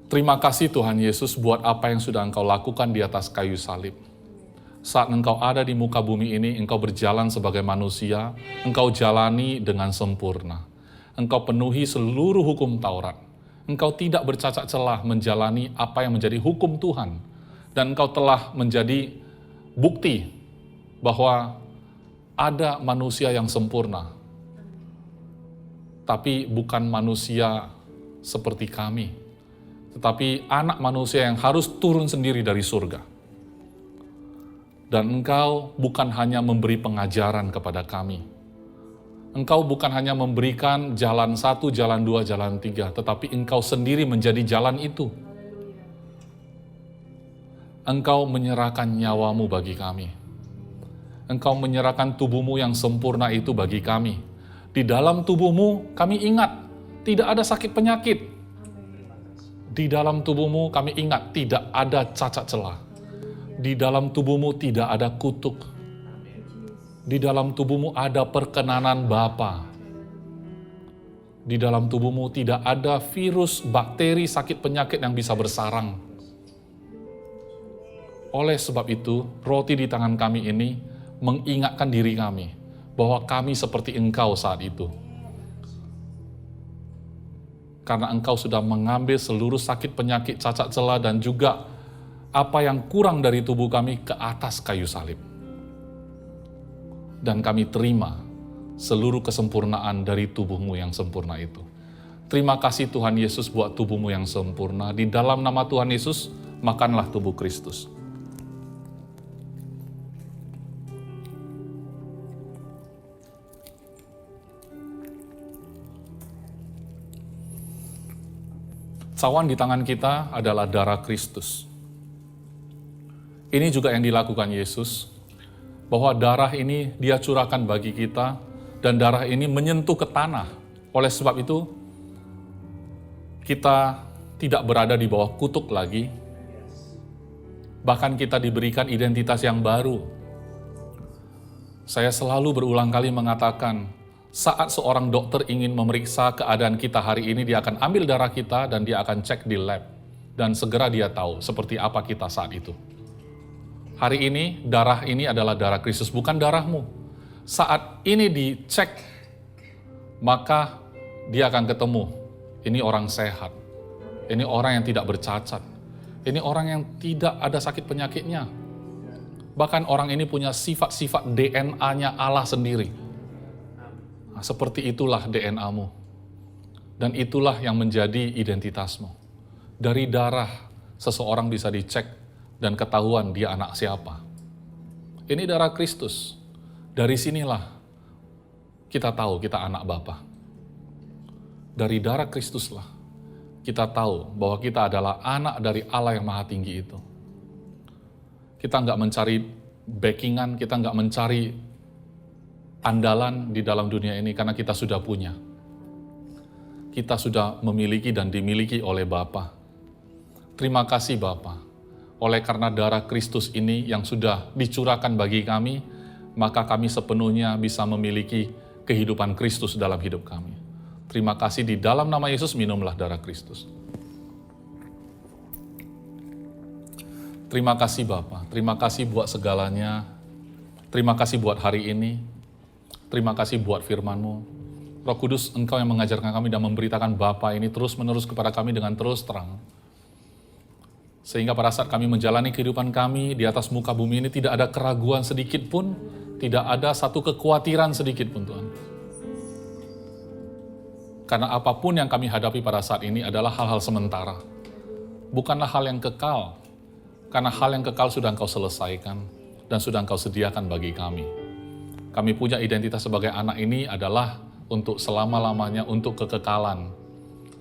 Terima kasih Tuhan Yesus buat apa yang sudah Engkau lakukan di atas kayu salib. Saat Engkau ada di muka bumi ini, Engkau berjalan sebagai manusia, Engkau jalani dengan sempurna. Engkau penuhi seluruh hukum Taurat. Engkau tidak bercacat celah menjalani apa yang menjadi hukum Tuhan. Dan Engkau telah menjadi bukti bahwa ada manusia yang sempurna. Tapi bukan manusia seperti kami, tetapi anak manusia yang harus turun sendiri dari surga. Dan Engkau bukan hanya memberi pengajaran kepada kami. Engkau bukan hanya memberikan jalan 1, jalan 2, jalan 3, tetapi Engkau sendiri menjadi jalan itu. Engkau menyerahkan nyawamu bagi kami. Engkau menyerahkan tubuhmu yang sempurna itu bagi kami. Di dalam tubuhmu kami ingat, tidak ada sakit penyakit. Di dalam tubuhmu kami ingat, tidak ada cacat celah. Di dalam tubuhmu tidak ada kutuk. Di dalam tubuhmu ada perkenanan Bapa. Di dalam tubuhmu tidak ada virus, bakteri, sakit penyakit yang bisa bersarang. Oleh sebab itu, roti di tangan kami ini mengingatkan diri kami bahwa kami seperti Engkau saat itu. Karena Engkau sudah mengambil seluruh sakit penyakit, cacat celah, dan juga apa yang kurang dari tubuh kami ke atas kayu salib. Dan kami terima seluruh kesempurnaan dari tubuhmu yang sempurna itu. Terima kasih Tuhan Yesus buat tubuhmu yang sempurna. Di dalam nama Tuhan Yesus, makanlah tubuh Kristus. Cawan di tangan kita adalah darah Kristus. Ini juga yang dilakukan Yesus, bahwa darah ini dia curahkan bagi kita, dan darah ini menyentuh ke tanah. Oleh sebab itu, kita tidak berada di bawah kutuk lagi, bahkan kita diberikan identitas yang baru. Saya selalu berulang kali mengatakan, saat seorang dokter ingin memeriksa keadaan kita hari ini, dia akan ambil darah kita dan dia akan cek di lab. Dan segera dia tahu seperti apa kita saat itu. Hari ini, darah ini adalah darah Kristus, bukan darahmu. Saat ini dicek, maka dia akan ketemu, ini orang sehat, ini orang yang tidak bercacat, ini orang yang tidak ada sakit penyakitnya. Bahkan orang ini punya sifat-sifat DNA-nya Allah sendiri. Nah, seperti itulah DNA-mu. Dan itulah yang menjadi identitasmu. Dari darah, seseorang bisa dicek dan ketahuan dia anak siapa. Ini darah Kristus. Dari sinilah kita tahu kita anak Bapa. Dari darah Kristuslah kita tahu bahwa kita adalah anak dari Allah yang Maha Tinggi itu. Kita nggak mencari backingan, kita nggak mencari andalan di dalam dunia ini karena kita sudah punya. Kita sudah memiliki dan dimiliki oleh Bapa. Terima kasih Bapa. Oleh karena darah Kristus ini yang sudah dicurahkan bagi kami, maka kami sepenuhnya bisa memiliki kehidupan Kristus dalam hidup kami. Terima kasih, di dalam nama Yesus minumlah darah Kristus. Terima kasih Bapa, terima kasih buat segalanya. Terima kasih buat hari ini. Terima kasih buat firman-Mu. Roh Kudus, Engkau yang mengajarkan kami dan memberitakan Bapa ini terus-menerus kepada kami dengan terus terang. Sehingga pada saat kami menjalani kehidupan kami di atas muka bumi ini tidak ada keraguan sedikit pun, tidak ada satu kekhawatiran sedikit pun Tuhan. Karena apapun yang kami hadapi pada saat ini adalah hal-hal sementara. Bukanlah hal yang kekal. Karena hal yang kekal sudah Engkau selesaikan dan sudah Engkau sediakan bagi kami. Kami punya identitas sebagai anak ini adalah untuk selama-lamanya, untuk kekekalan.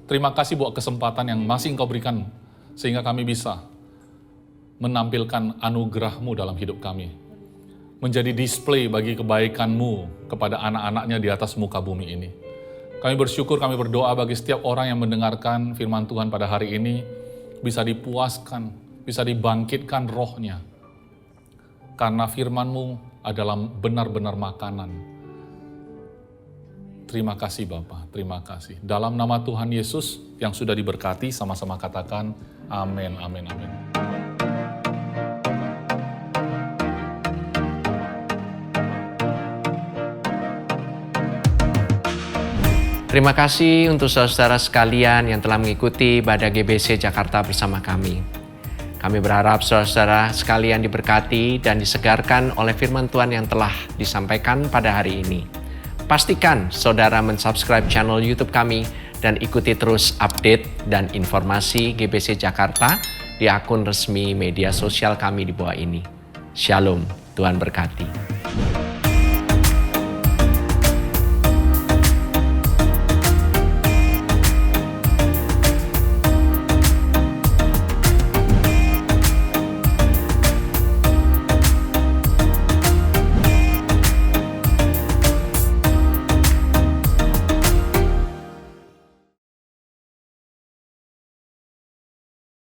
Terima kasih buat kesempatan yang masih Engkau berikan sehingga kami bisa menampilkan anugerah-Mu dalam hidup kami. Menjadi display bagi kebaikan-Mu kepada anak-anaknya di atas muka bumi ini. Kami bersyukur, kami berdoa bagi setiap orang yang mendengarkan firman Tuhan pada hari ini, bisa dipuaskan, bisa dibangkitkan rohnya. Karena firman-Mu adalah benar-benar makanan. Terima kasih Bapa, terima kasih. Dalam nama Tuhan Yesus yang sudah diberkati, sama-sama katakan amin, amin, amin. Terima kasih untuk saudara-saudara sekalian yang telah mengikuti ibadah GBC Jakarta bersama kami. Kami berharap saudara-saudara sekalian diberkati dan disegarkan oleh firman Tuhan yang telah disampaikan pada hari ini. Pastikan saudara mensubscribe channel YouTube kami dan ikuti terus update dan informasi GBC Jakarta di akun resmi media sosial kami di bawah ini. Shalom, Tuhan berkati.